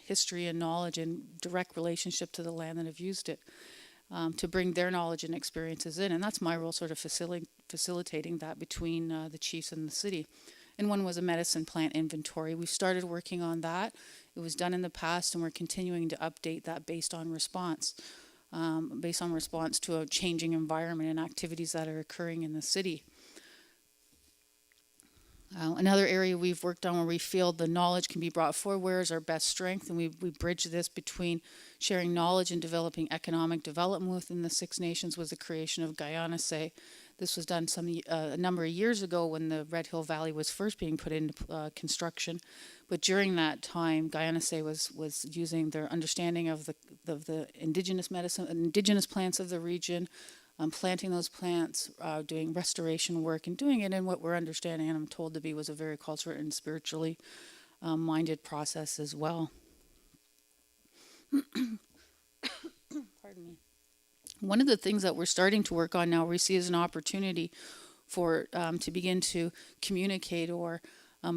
history and knowledge and direct relationship to the land that have used it, to bring their knowledge and experiences in. And that's my role, sort of facilitating that between the chiefs and the city. And one was a medicine plant inventory. We started working on that. It was done in the past, and we're continuing to update that based on response to a changing environment and activities that are occurring in the city. Another area we've worked on where we feel the knowledge can be brought forward, where is our best strength, and we bridge this between sharing knowledge and developing economic development within the Six Nations, was the creation of Guyana-Say. This was done a number of years ago when the Red Hill Valley was first being put into construction. But during that time, Guyana-Say was using their understanding of the indigenous medicine, indigenous plants of the region, planting those plants, doing restoration work, and doing it in what we're understanding, and I'm told to be, was a very culturally and spiritually minded process as well. Pardon me. One of the things that we're starting to work on now, we see as an opportunity for to begin to communicate or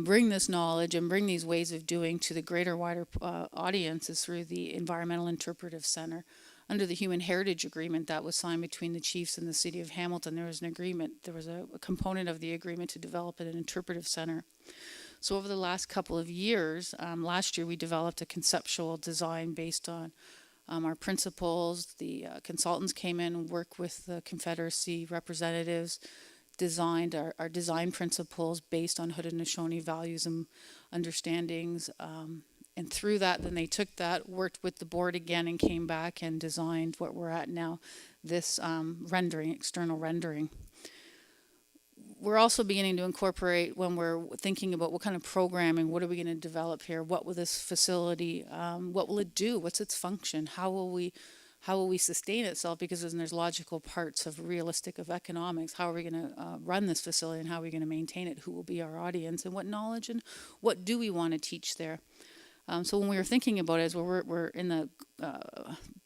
bring this knowledge and bring these ways of doing to the greater, wider audience, is through the Environmental Interpretive Center. Under the Human Heritage Agreement that was signed between the chiefs and the city of Hamilton, there was an agreement, there was a component of the agreement to develop an interpretive center. So over the last couple of years, last year we developed a conceptual design based on our principles. The consultants came in and worked with the Confederacy representatives, designed our design principles based on Haudenosaunee values and understandings. And through that, then they took that, worked with the board again, and came back and designed what we're at now, this rendering, external rendering. We're also beginning to incorporate, when we're thinking about what kind of programming, what are we going to develop here, what will this facility, what will it do, what's its function, how will we sustain itself, because then there's logical parts of realistic of economics. How are we going to run this facility, and how are we going to maintain it, who will be our audience, and what knowledge and what do we want to teach there. So when we were thinking about it, as we're in the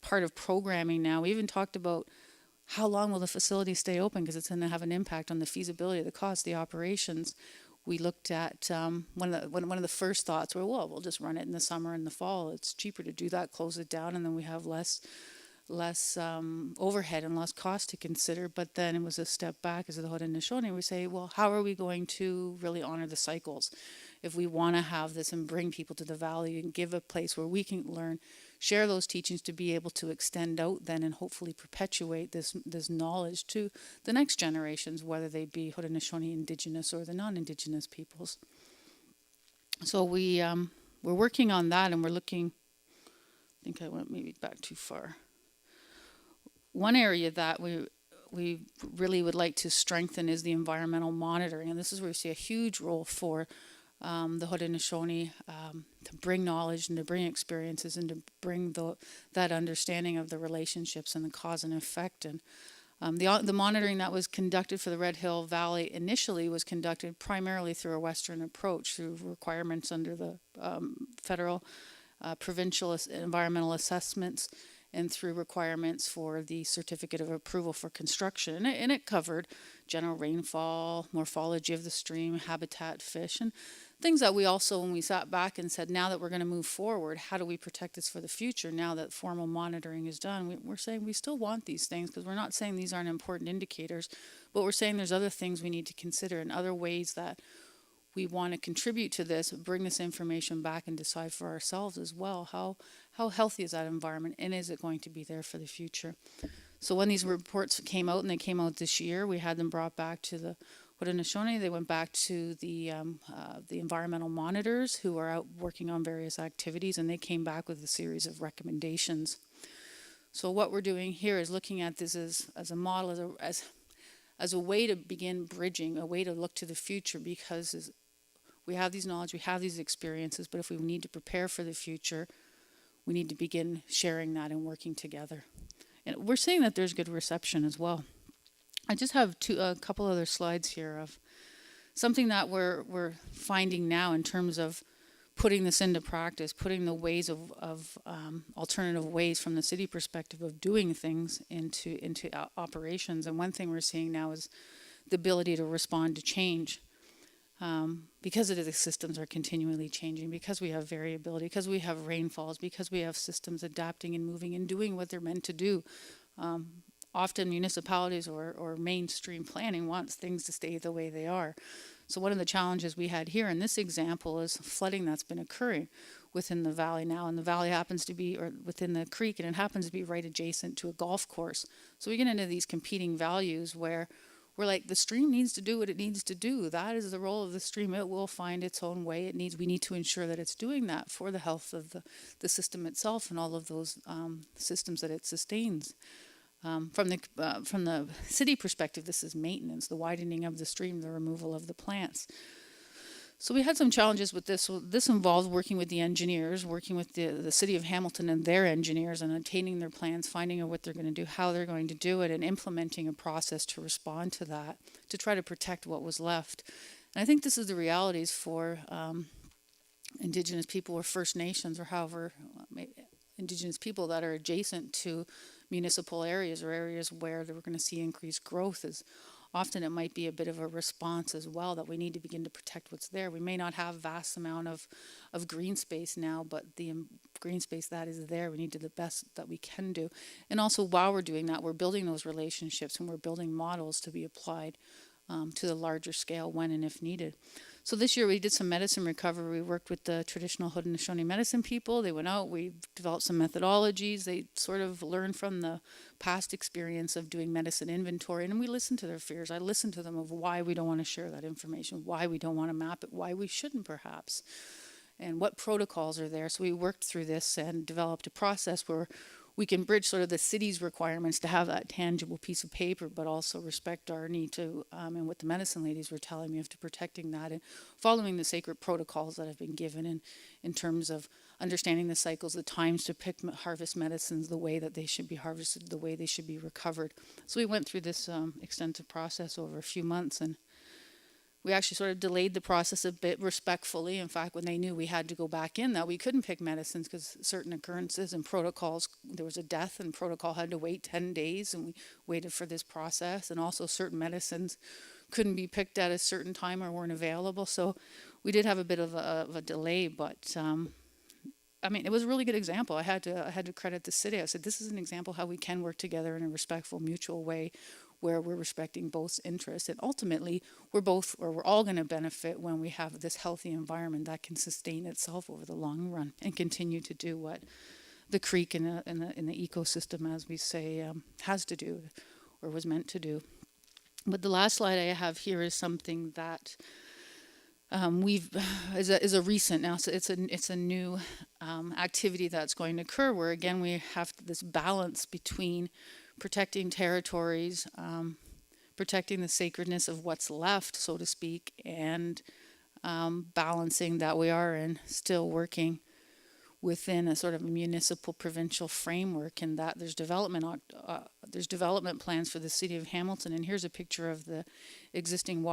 part of programming now, we even talked about how long will the facility stay open, because it's going to have an impact on the feasibility, the cost, the operations. We looked at one of the first thoughts were, well, we'll just run it in the summer and the fall. It's cheaper to do that, close it down, and then we have less overhead and less cost to consider. But then it was a step back as the Haudenosaunee. We say, well, how are we going to really honor the cycles if we want to have this and bring people to the valley and give a place where we can learn, share those teachings to be able to extend out then and hopefully perpetuate this knowledge to the next generations, whether they be Haudenosaunee-Indigenous or the non-Indigenous peoples. So we're working on that, and we're looking, I think I went maybe back too far. One area that we really would like to strengthen is the environmental monitoring, and this is where we see a huge role for the Haudenosaunee to bring knowledge and to bring experiences and to bring that understanding of the relationships and the cause and effect. And the monitoring that was conducted for the Red Hill Valley initially was conducted primarily through a Western approach, through requirements under the federal, provincial environmental assessments, and through requirements for the certificate of approval for construction. And it covered general rainfall, morphology of the stream, habitat, fish, and things that we also, when we sat back and said, now that we're going to move forward, how do we protect this for the future now that formal monitoring is done? We're saying we still want these things, because we're not saying these aren't important indicators, but we're saying there's other things we need to consider and other ways that we want to contribute to this, bring this information back and decide for ourselves as well, how healthy is that environment, and is it going to be there for the future? So when these reports came out, and they came out this year, we had them brought back to the Haudenosaunee. They went back to the environmental monitors who are out working on various activities, and they came back with a series of recommendations. So what we're doing here is looking at this as a model, as a way to begin bridging, a way to look to the future, because we have these knowledge, we have these experiences, but if we need to prepare for the future, we need to begin sharing that and working together. And we're seeing that there's good reception as well. I just have a couple other slides here of something that we're finding now in terms of putting this into practice, putting the ways of alternative ways from the city perspective of doing things into operations. And one thing we're seeing now is the ability to respond to change. Because the systems are continually changing, because we have variability, because we have rainfalls, because we have systems adapting and moving and doing what they're meant to do. Often municipalities or mainstream planning wants things to stay the way they are. So one of the challenges we had here in this example is flooding that's been occurring within the valley now, and the valley happens to be, or within the creek, and it happens to be right adjacent to a golf course. So we get into these competing values where we're like, the stream needs to do what it needs to do. That is the role of the stream. It will find its own way. We need to ensure that it's doing that for the health of the system itself and all of those systems that it sustains. From the city perspective, this is maintenance, the widening of the stream, the removal of the plants. So we had some challenges with this. So this involved working with the engineers, working with the city of Hamilton and their engineers, and obtaining their plans, finding out what they're going to do, how they're going to do it, and implementing a process to respond to that, to try to protect what was left. And I think this is the realities for Indigenous people or First Nations, or however Indigenous people that are adjacent to municipal areas or areas where we're going to see increased growth. Is often it might be a bit of a response as well, that we need to begin to protect what's there. We may not have vast amount of green space now, but the green space that is there, we need to do the best that we can do. And also while we're doing that, we're building those relationships and we're building models to be applied to the larger scale when and if needed. So this year we did some medicine recovery. We worked with the traditional Haudenosaunee medicine people. They went out, we developed some methodologies. They sort of learned from the past experience of doing medicine inventory, and we listened to their fears. I listened to them of why we don't want to share that information, why we don't want to map it, why we shouldn't perhaps, and what protocols are there. So we worked through this and developed a process where we can bridge sort of the city's requirements to have that tangible piece of paper, but also respect our need to, and what the medicine ladies were telling me, of to protecting that and following the sacred protocols that have been given in terms of understanding the cycles, the times to harvest medicines, the way that they should be harvested, the way they should be recovered. So we went through this extensive process over a few months, and we actually sort of delayed the process a bit respectfully. In fact, when they knew we had to go back in, that we couldn't pick medicines because certain occurrences and protocols, there was a death and protocol had to wait 10 days, and we waited for this process. And also certain medicines couldn't be picked at a certain time or weren't available. So we did have a bit of a delay, but I mean, it was a really good example. I had to credit the city. I said, this is an example how we can work together in a respectful, mutual way, where we're respecting both interests. And ultimately, we're all going to benefit when we have this healthy environment that can sustain itself over the long run and continue to do what the creek in the ecosystem, as we say, has to do or was meant to do. But the last slide I have here is something that is a recent now. So it's a new activity that's going to occur, where again we have this balance between protecting territories, protecting the sacredness of what's left, so to speak, and balancing that we are still working within a sort of municipal provincial framework, and that there's development plans for the city of Hamilton. And here's a picture of the existing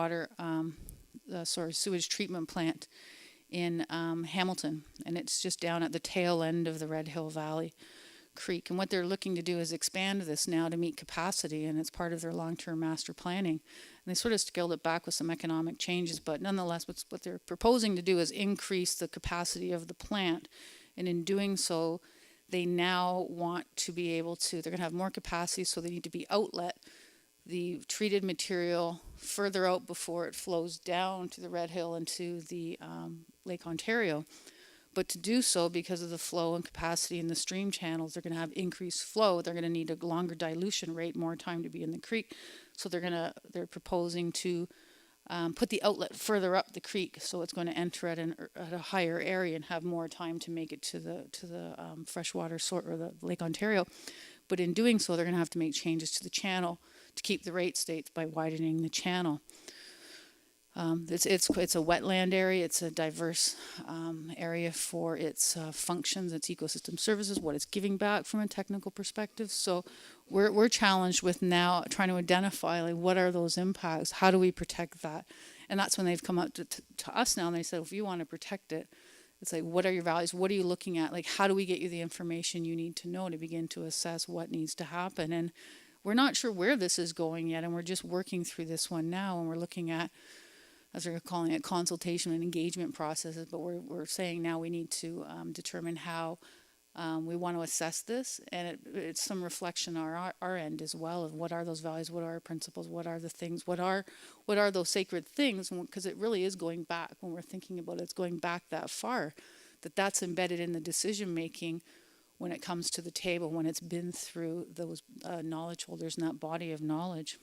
sewage treatment plant in Hamilton, and it's just down at the tail end of the Red Hill Valley Creek. And what they're looking to do is expand this now to meet capacity, and it's part of their long-term master planning. And they sort of scaled it back with some economic changes, but nonetheless, what they're proposing to do is increase the capacity of the plant. And in doing so, they now want to be able to, they're going to have more capacity, so they need to be outlet the treated material further out before it flows down to the Red Hill and to the Lake Ontario. But to do so, because of the flow and capacity in the stream channels, they're going to have increased flow. They're going to need a longer dilution rate, more time to be in the creek. So they're proposing to put the outlet further up the creek, so it's going to enter at a higher area and have more time to make it to the freshwater source or the Lake Ontario. But in doing so, they're going to have to make changes to the channel to keep the rate states by widening the channel. It's a wetland area. It's a diverse area for its functions, its ecosystem services, what it's giving back from a technical perspective. So we're challenged with now trying to identify, like, what are those impacts? How do we protect that? And that's when they've come up to us now, and they said, if you want to protect it, it's like, what are your values? What are you looking at? Like, how do we get you the information you need to know to begin to assess what needs to happen? And we're not sure where this is going yet, and we're just working through this one now, and we're looking at, as we're calling it, consultation and engagement processes. But we're saying now we need to determine how we want to assess this, and it's some reflection on our end as well of what are those values, what are our principles, what are the things, what are those sacred things, because it really is going back. When we're thinking about it, it's going back that far, that's embedded in the decision making when it comes to the table, when it's been through those knowledge holders and that body of knowledge.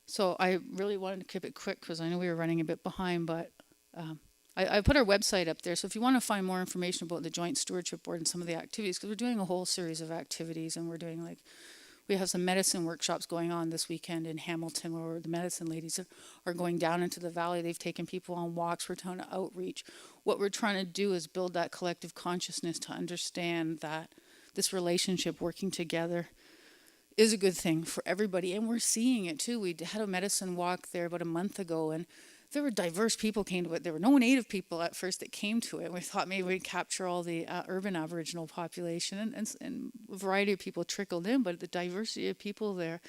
So I really wanted to keep it quick because I know we were running a bit behind, but I put our website up there. So if you want to find more information about the Joint Stewardship Board and some of the activities, because we're doing a whole series of activities, and we're doing we have some medicine workshops going on this weekend in Hamilton where the medicine ladies are going down into the valley. They've taken people on walks. We're trying to outreach. What we're trying to do is build that collective consciousness to understand that this relationship working together is a good thing for everybody. And we're seeing it too. We had a medicine walk there about a month ago, and there were diverse people came to it. There were no Native people at first that came to it. We thought maybe we'd capture all the urban Aboriginal population, and a variety of people trickled in, but the diversity of people there.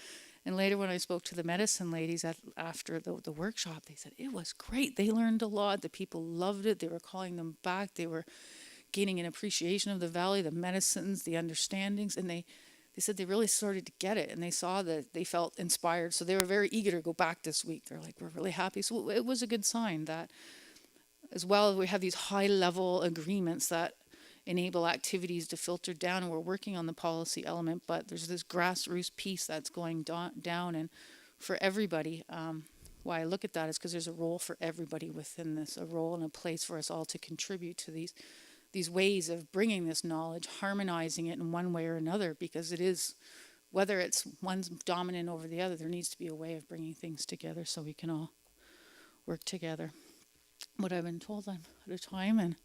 And later when I spoke to the medicine ladies after the workshop, they said it was great. They learned a lot. The people loved it. They were calling them back. They were gaining an appreciation of the valley, the medicines, the understandings, and they said they really started to get it, and they saw that they felt inspired. So they were very eager to go back this week. They're like, we're really happy. So it was a good sign that as well, we have these high level agreements that enable activities to filter down, and we're working on the policy element, but there's this grassroots piece that's going down, and for everybody, why I look at that is because there's a role for everybody within this, a role and a place for us all to contribute to these ways of bringing this knowledge, harmonizing it in one way or another, because it is, whether it's one's dominant over the other, there needs to be a way of bringing things together so we can all work together. What I've been told, I'm out of time, and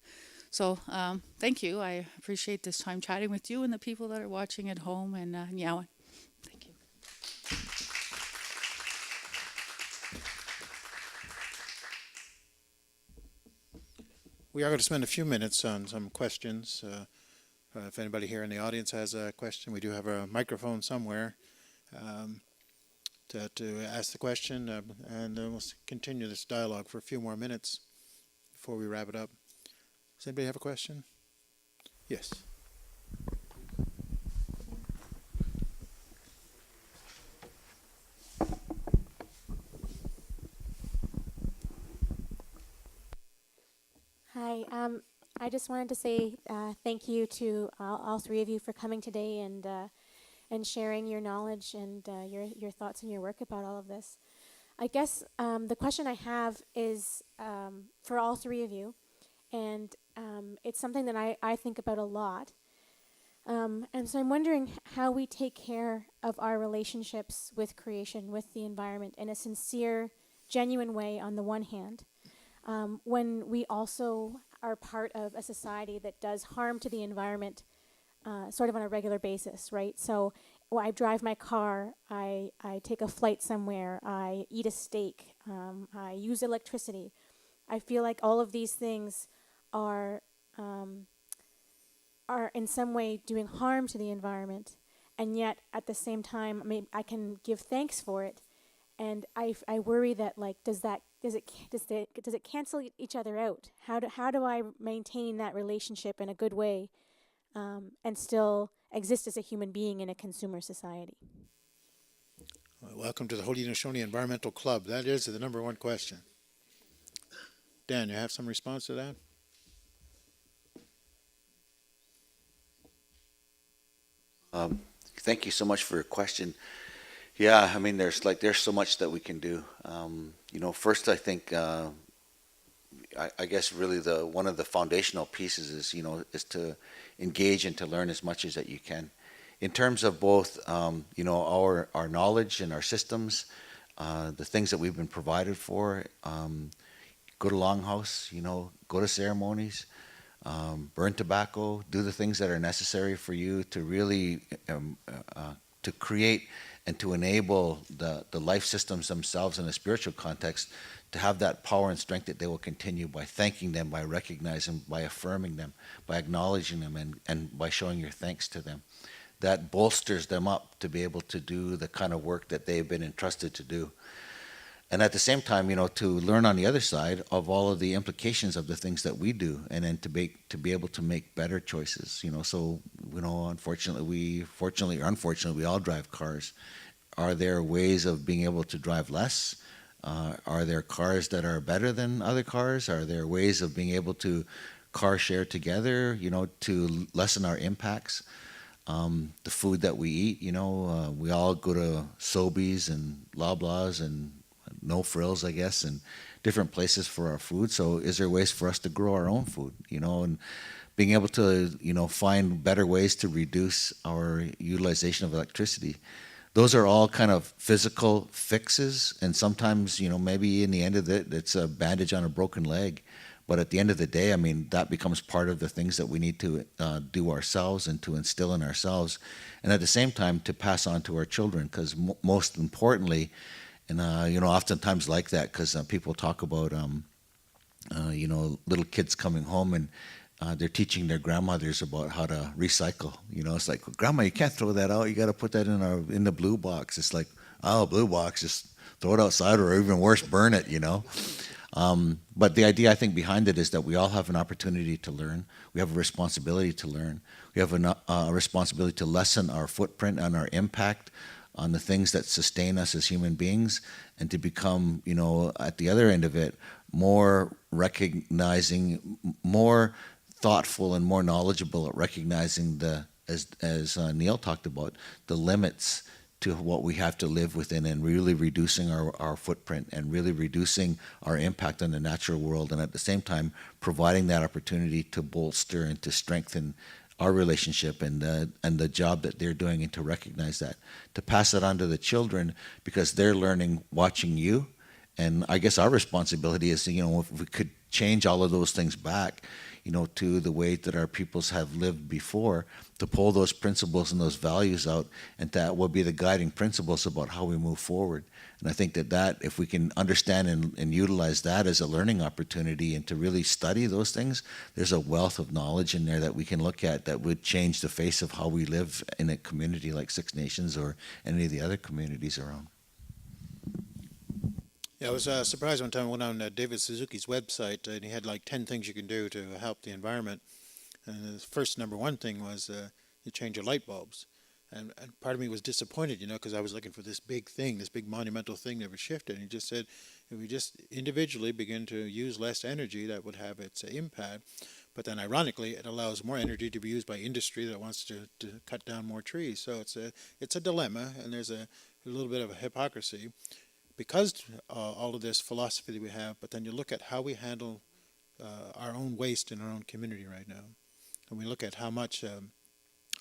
so thank you. I appreciate this time chatting with you and the people that are watching at home, and Nyawan. Thank you. We are going to spend a few minutes on some questions. If anybody here in the audience has a question, we do have a microphone somewhere to ask the question, and we'll continue this dialogue for a few more minutes before we wrap it up. Does anybody have a question? Yes. Hi, I just wanted to say thank you to all three of you for coming today and sharing your knowledge and your thoughts and your work about all of this. I guess the question I have is for all three of you, and it's something that I think about a lot. And so I'm wondering how we take care of our relationships with creation, with the environment, in a sincere, genuine way on the one hand, when we also are part of a society that does harm to the environment sort of on a regular basis, right? So I drive my car, I take a flight somewhere, I eat a steak, I use electricity. I feel like all of these things are in some way doing harm to the environment, and yet at the same time, I can give thanks for it. And I worry that, like, does it cancel each other out? How do I maintain that relationship in a good way, and still exist as a human being in a consumer society? Welcome to the Haudenosaunee Environmental Club. That is the number one question. Dan, you have some response to that? Thank you so much for your question. Yeah, I mean, there's so much that we can do. First, I think, I guess really one of the foundational pieces is to engage and to learn as much as that you can, in terms of both, our knowledge and our systems, the things that we've been provided for. Go to longhouse, go to ceremonies, burn tobacco, do the things that are necessary for you to really to create and to enable the life systems themselves in a spiritual context to have that power and strength that they will continue by thanking them, by recognizing, by affirming them, by acknowledging them, and by showing your thanks to them. That bolsters them up to be able to do the kind of work that they've been entrusted to do. And at the same time, to learn on the other side of all of the implications of the things that we do, and then to be able to make better choices. So fortunately or unfortunately, we all drive cars. Are there ways of being able to drive less? Are there cars that are better than other cars? Are there ways of being able to car share together, to lessen our impacts? the food that we eat. We all go to Sobeys and Loblaws and No Frills, I guess, and different places for our food. So is there ways for us to grow our own food, and being able to, find better ways to reduce our utilization of electricity? Those are all kind of physical fixes, and sometimes, maybe in the end of it, it's a bandage on a broken leg. But at the end of the day, I mean, that becomes part of the things that we need to do ourselves and to instill in ourselves. And at the same time, to pass on to our children, because most importantly, and, oftentimes like that, because people talk about, little kids coming home and they're teaching their grandmothers about how to recycle. It's like, Grandma, you can't throw that out. You got to put that in the blue box. It's like, oh, blue box, just throw it outside, or even worse, burn it. But the idea, I think, behind it is that we all have an opportunity to learn. We have a responsibility to learn. We have a responsibility to lessen our footprint and our impact on the things that sustain us as human beings, and to become, at the other end of it, more recognizing, more thoughtful and more knowledgeable at recognizing as Neil talked about, the limits to what we have to live within, and really reducing our footprint and really reducing our impact on the natural world, and at the same time providing that opportunity to bolster and to strengthen our relationship and the job that they're doing, and to recognize that, to pass that on to the children, because they're learning watching you. And I guess our responsibility is, if we could change all of those things back, to the way that our peoples have lived before, to pull those principles and those values out, and that will be the guiding principles about how we move forward. And I think that if we can understand and utilize that as a learning opportunity, and to really study those things, there's a wealth of knowledge in there that we can look at that would change the face of how we live in a community like Six Nations or any of the other communities around. Yeah, I was surprised one time I went on David Suzuki's website, and he had like 10 things you can do to help the environment. And the first number one thing was you change your light bulbs. And part of me was disappointed, because I was looking for this big thing, this big monumental thing that would shift it. And he just said, if we just individually begin to use less energy, that would have its impact. But then ironically, it allows more energy to be used by industry that wants to cut down more trees. So it's a dilemma, and there's a little bit of a hypocrisy. Because all of this philosophy that we have, but then you look at how we handle our own waste in our own community right now, and we look at how much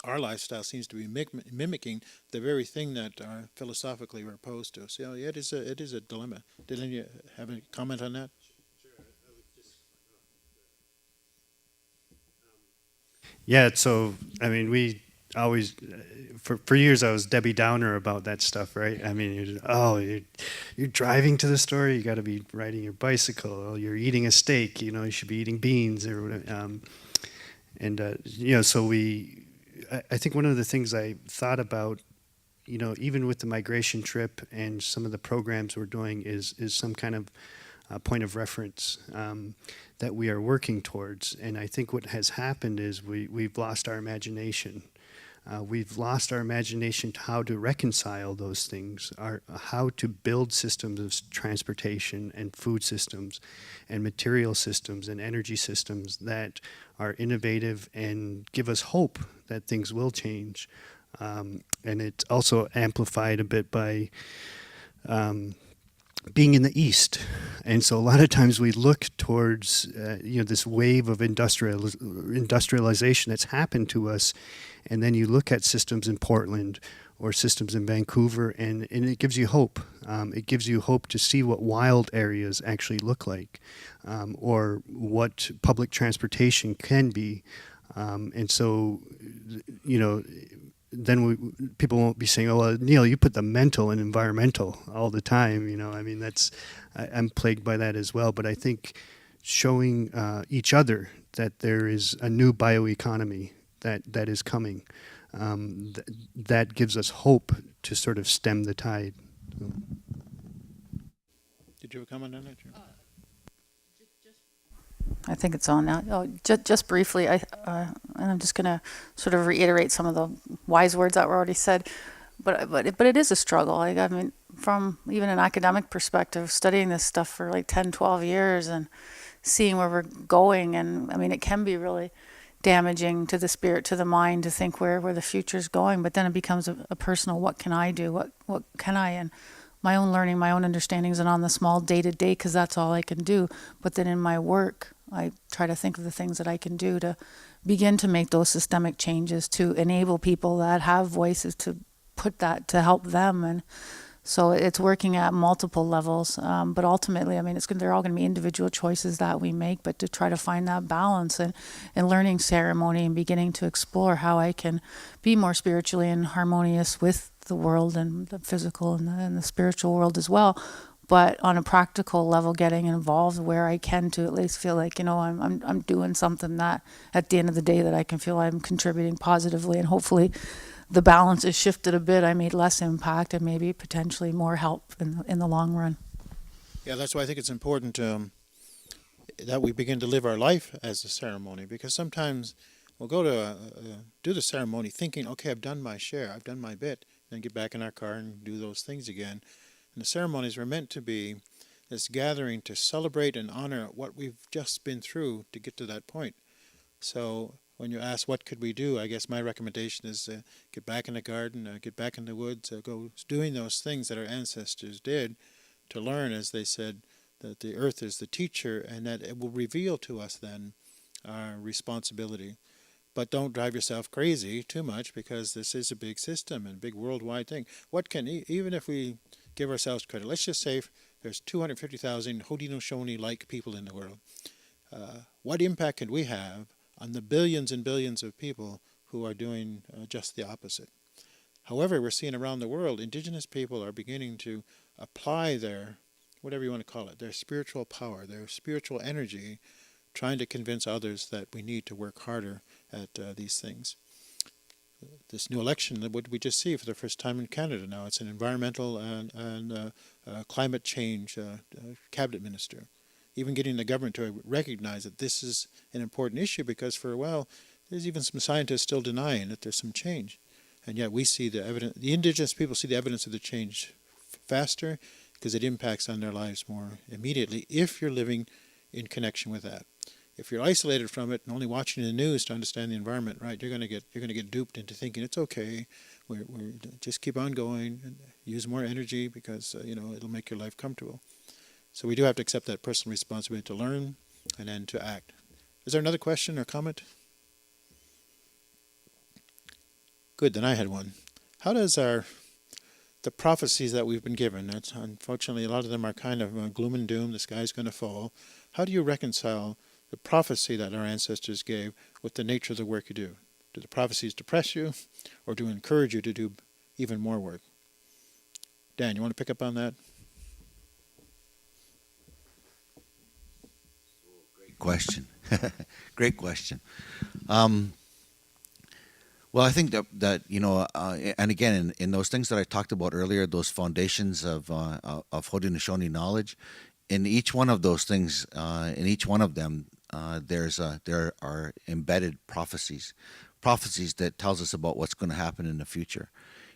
our lifestyle seems to be mimicking the very thing that philosophically we're opposed to. So yeah, it is a dilemma. Did any of you have any comment on that? Yeah, so I mean, we always, for years I was Debbie Downer about that stuff, right? I mean, you're driving to the store, you got to be riding your bicycle. You're eating a steak, you should be eating beans or whatever. So I think one of the things I thought about, even with the migration trip and some of the programs we're doing is some kind of point of reference that we are working towards. And I think what has happened is we've lost our imagination. We've lost our imagination to how to reconcile those things, how to build systems of transportation and food systems and material systems and energy systems that are innovative and give us hope that things will change. And it's also amplified a bit by being in the East. And so a lot of times we look towards this wave of industrialization that's happened to us, and then you look at systems in Portland or systems in Vancouver, and it gives you hope. It gives you hope to see what wild areas actually look like, or what public transportation can be. And so, then people won't be saying, "Oh, well, Neil, you put the mental and environmental all the time." I'm plagued by that as well. But I think showing each other that there is a new bioeconomy that is coming, that gives us hope to sort of stem the tide. So. Did you have a comment on that? I think it's on now. Oh, just briefly, and I'm just going to sort of reiterate some of the wise words that were already said, but it is a struggle. I mean, from even an academic perspective, studying this stuff for like 10, 12 years and seeing where we're going, and I mean, it can be really damaging to the spirit, to the mind, to think where the future's going. But then it becomes a personal, what can I do? What can I? And my own learning, my own understandings, and on the small day-to-day, because that's all I can do. But then in my work, I try to think of the things that I can do to begin to make those systemic changes, to enable people that have voices to put that, to help them. And so it's working at multiple levels. But ultimately, I mean, they're all going to be individual choices that we make, but to try to find that balance and learning ceremony and beginning to explore how I can be more spiritually and harmonious with the world and the physical and the spiritual world as well. But on a practical level, getting involved where I can to at least feel like, I'm doing something that at the end of the day that I can feel I'm contributing positively, and hopefully the balance is shifted a bit. I made less impact and maybe potentially more help in the long run. Yeah, that's why I think it's important that we begin to live our life as a ceremony, because sometimes we'll go to do the ceremony thinking, okay, I've done my share, I've done my bit, then get back in our car and do those things again. And the ceremonies were meant to be this gathering to celebrate and honor what we've just been through to get to that point. So when you ask what could we do, I guess my recommendation is get back in the garden, get back in the woods, go doing those things that our ancestors did to learn, as they said, that the earth is the teacher and that it will reveal to us then our responsibility. But don't drive yourself crazy too much, because this is a big system and a big worldwide thing. What can, even if we give ourselves credit, let's just say there's 250,000 Haudenosaunee-like people in the world. What impact can we have on the billions and billions of people who are doing just the opposite? However, we're seeing around the world, Indigenous people are beginning to apply their, whatever you want to call it, their spiritual power, their spiritual energy, trying to convince others that we need to work harder at these things. This new election, what did we just see for the first time in Canada now? It's an environmental and climate change cabinet minister. Even getting the government to recognize that this is an important issue, because for a while there's even some scientists still denying that there's some change. And yet we see the evidence, the Indigenous people see the evidence of the change faster, because it impacts on their lives more immediately if you're living in connection with that. If you're isolated from it and only watching the news to understand the environment, right, you're going to get duped into thinking it's okay. We're just keep on going and use more energy, because it'll make your life comfortable. So we do have to accept that personal responsibility to learn and then to act. Is there another question or comment? Good, then I had one. How does the prophecies that we've been given, that's unfortunately a lot of them are kind of gloom and doom, the sky's going to fall. How do you reconcile the prophecy that our ancestors gave with the nature of the work you do? Do the prophecies depress you, or do encourage you to do even more work? Dan, you want to pick up on that? Question. Great question. Well, I think that and again, in those things that I talked about earlier, those foundations of Haudenosaunee knowledge, in each one of those things, in each one of them, there are embedded prophecies that tells us about what's going to happen in the future.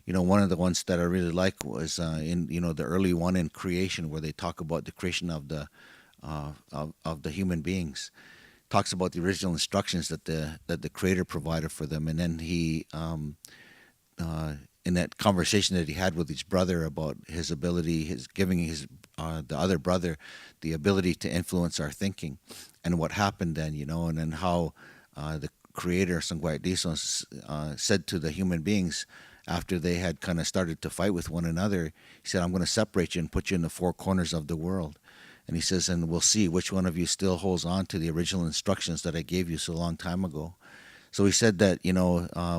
One of the ones that I really like was in the early one in creation, where they talk about the creation of the human beings. Talks about the original instructions that the Creator provided for them, and then he in that conversation that he had with his brother about his ability, giving the other brother the ability to influence our thinking, and what happened then, and then how the Creator, Sangwai said to the human beings after they had kind of started to fight with one another, he said, "I'm going to separate you and put you in the four corners of the world." And he says, and we'll see which one of you still holds on to the original instructions that I gave you so long time ago. So he said that,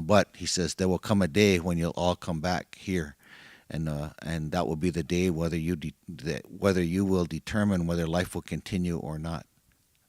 but he says, there will come a day when you'll all come back here. And that will be the day whether you will determine whether life will continue or not.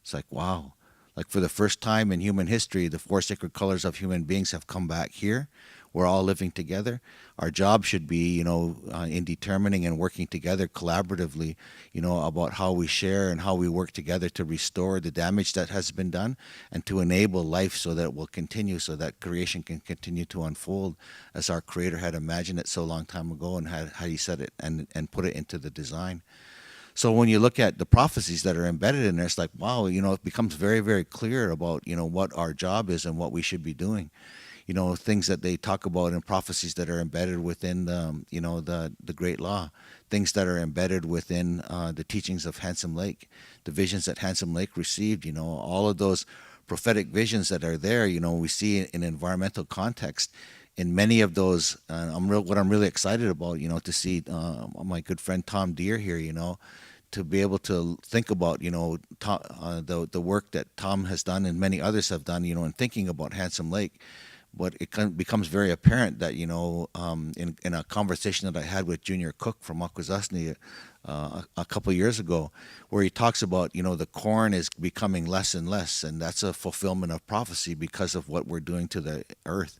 It's like, wow. Like for the first time in human history, the four sacred colors of human beings have come back here. We're all living together. Our job should be, in determining and working together collaboratively, about how we share and how we work together to restore the damage that has been done and to enable life so that it will continue, so that creation can continue to unfold as our Creator had imagined it so long time ago and had he said it and put it into the design. So when you look at the prophecies that are embedded in there, it's like, wow, it becomes very, very clear about, what our job is and what we should be doing. Things that they talk about in prophecies that are embedded within the Great Law, things that are embedded within the teachings of Handsome Lake, the visions that Handsome Lake received, all of those prophetic visions that are there, we see in environmental context. In many of those, what I'm really excited about, to see my good friend Tom Deere here, to be able to think about, the work that Tom has done and many others have done, in thinking about Handsome Lake. But it becomes very apparent that, in a conversation that I had with Junior Cook from Akwesasne a couple of years ago, where he talks about, the corn is becoming less and less, and that's a fulfillment of prophecy because of what we're doing to the earth.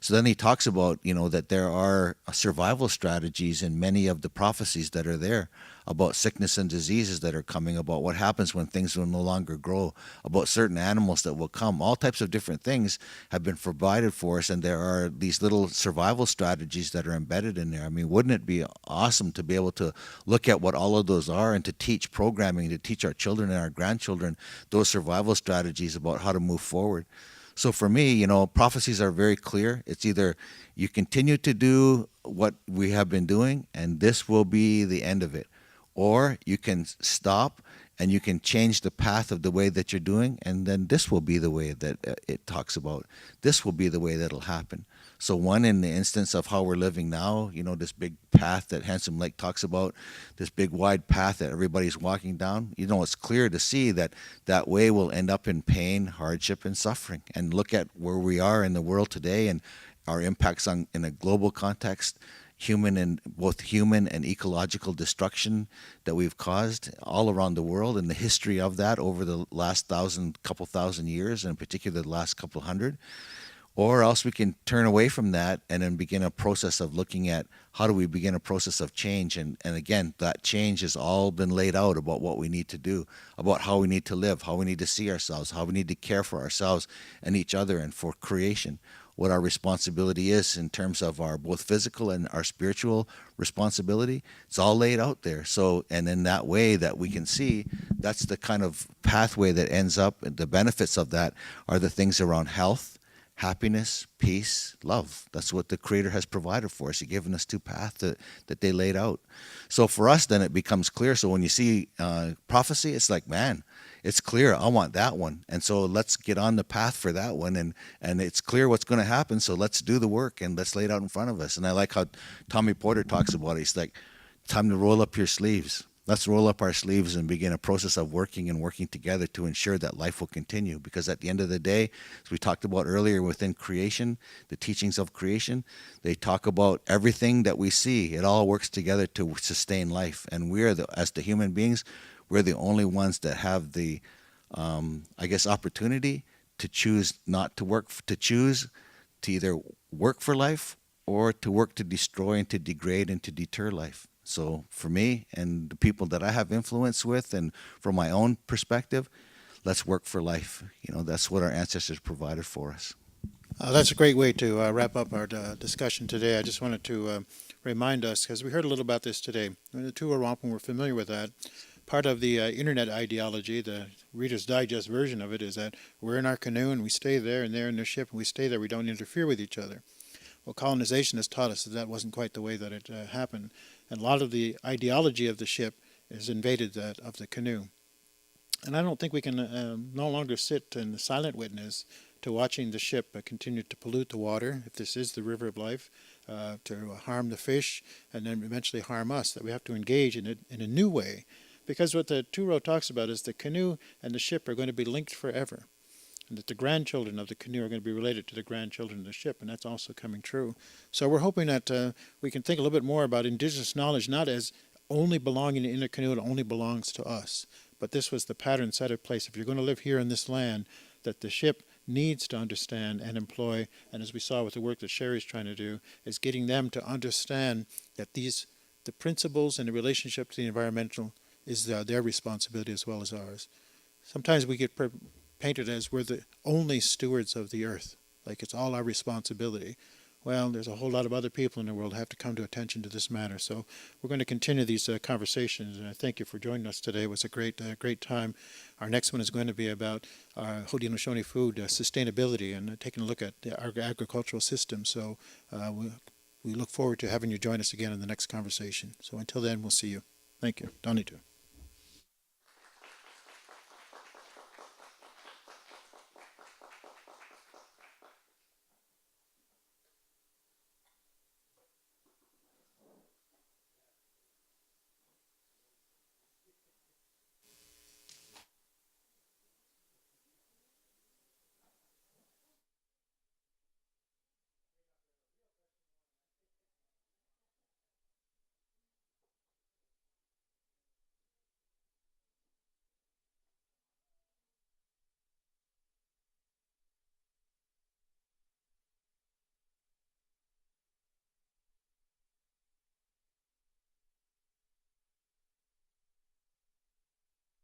So then he talks about, that there are survival strategies in many of the prophecies that are there about sickness and diseases that are coming, about what happens when things will no longer grow, about certain animals that will come. All types of different things have been provided for us, and there are these little survival strategies that are embedded in there. I mean, wouldn't it be awesome to be able to look at what all of those are and to teach programming, to teach our children and our grandchildren those survival strategies about how to move forward? So for me, prophecies are very clear. It's either you continue to do what we have been doing, and this will be the end of it, or you can stop and you can change the path of the way that you're doing, and then this will be the way that it talks about. This will be the way that'll happen. So one, in the instance of how we're living now, this big path that Handsome Lake talks about, this big wide path that everybody's walking down, it's clear to see that that way will end up in pain, hardship, and suffering. And look at where we are in the world today and our impacts in a global context, both human and ecological destruction that we've caused all around the world, and the history of that over the last couple thousand years, and in particular the last couple hundred. Or else we can turn away from that and then begin a process of looking at how do we begin a process of change. And again, that change has all been laid out about what we need to do, about how we need to live, how we need to see ourselves, how we need to care for ourselves and each other and for creation, what our responsibility is in terms of our both physical and our spiritual responsibility. It's all laid out there. So, and in that way that we can see, that's the kind of pathway that ends up, the benefits of that are the things around health, happiness, peace, love. That's what the Creator has provided for us. He's given us two paths that they laid out. So for us, then it becomes clear. So when you see prophecy, it's like, man, it's clear. I want that one. And so let's get on the path for that one. And it's clear what's going to happen. So let's do the work and let's lay it out in front of us. And I like how Tommy Porter talks about it. He's like, time to roll up your sleeves. Let's roll up our sleeves and begin a process of working together to ensure that life will continue. Because at the end of the day, as we talked about earlier within creation, the teachings of creation, they talk about everything that we see. It all works together to sustain life. And as the human beings, we're the only ones that have the, opportunity to choose not to work, to choose to either work for life or to work to destroy and to degrade and to deter life. So for me and the people that I have influence with, and from my own perspective, let's work for life. That's what our ancestors provided for us. That's a great way to wrap up our discussion today. I just wanted to remind us, because we heard a little about this today. The Two Row Wampum, we're familiar with that. Part of the internet ideology, the Reader's Digest version of it, is that we're in our canoe and we stay there, and they're in their ship and we stay there. We don't interfere with each other. Well, colonization has taught us that wasn't quite the way that it happened. And a lot of the ideology of the ship has invaded that of the canoe. And I don't think we can no longer sit in silent witness to watching the ship continue to pollute the water, if this is the river of life, to harm the fish, and then eventually harm us, that we have to engage in it in a new way. Because what the Two Row talks about is the canoe and the ship are going to be linked forever. And that the grandchildren of the canoe are going to be related to the grandchildren of the ship, and that's also coming true. So we're hoping that we can think a little bit more about Indigenous knowledge, not as only belonging in a canoe, it only belongs to us. But this was the pattern set in place. If you're going to live here in this land, that the ship needs to understand and employ, and as we saw with the work that Sheri's trying to do, is getting them to understand that the principles and the relationship to the environmental is their responsibility as well as ours. Sometimes we get painted as we're the only stewards of the earth, like it's all our responsibility. well, there's a whole lot of other people in the world who have to come to attention to this matter. So we're going to continue these conversations, and I thank you for joining us today. It was a great time. Our next one is going to be about Haudenosaunee food sustainability and taking a look at our agricultural system. So we look forward to having you join us again in the next conversation. So until then, we'll see you. Thank you. Donitu.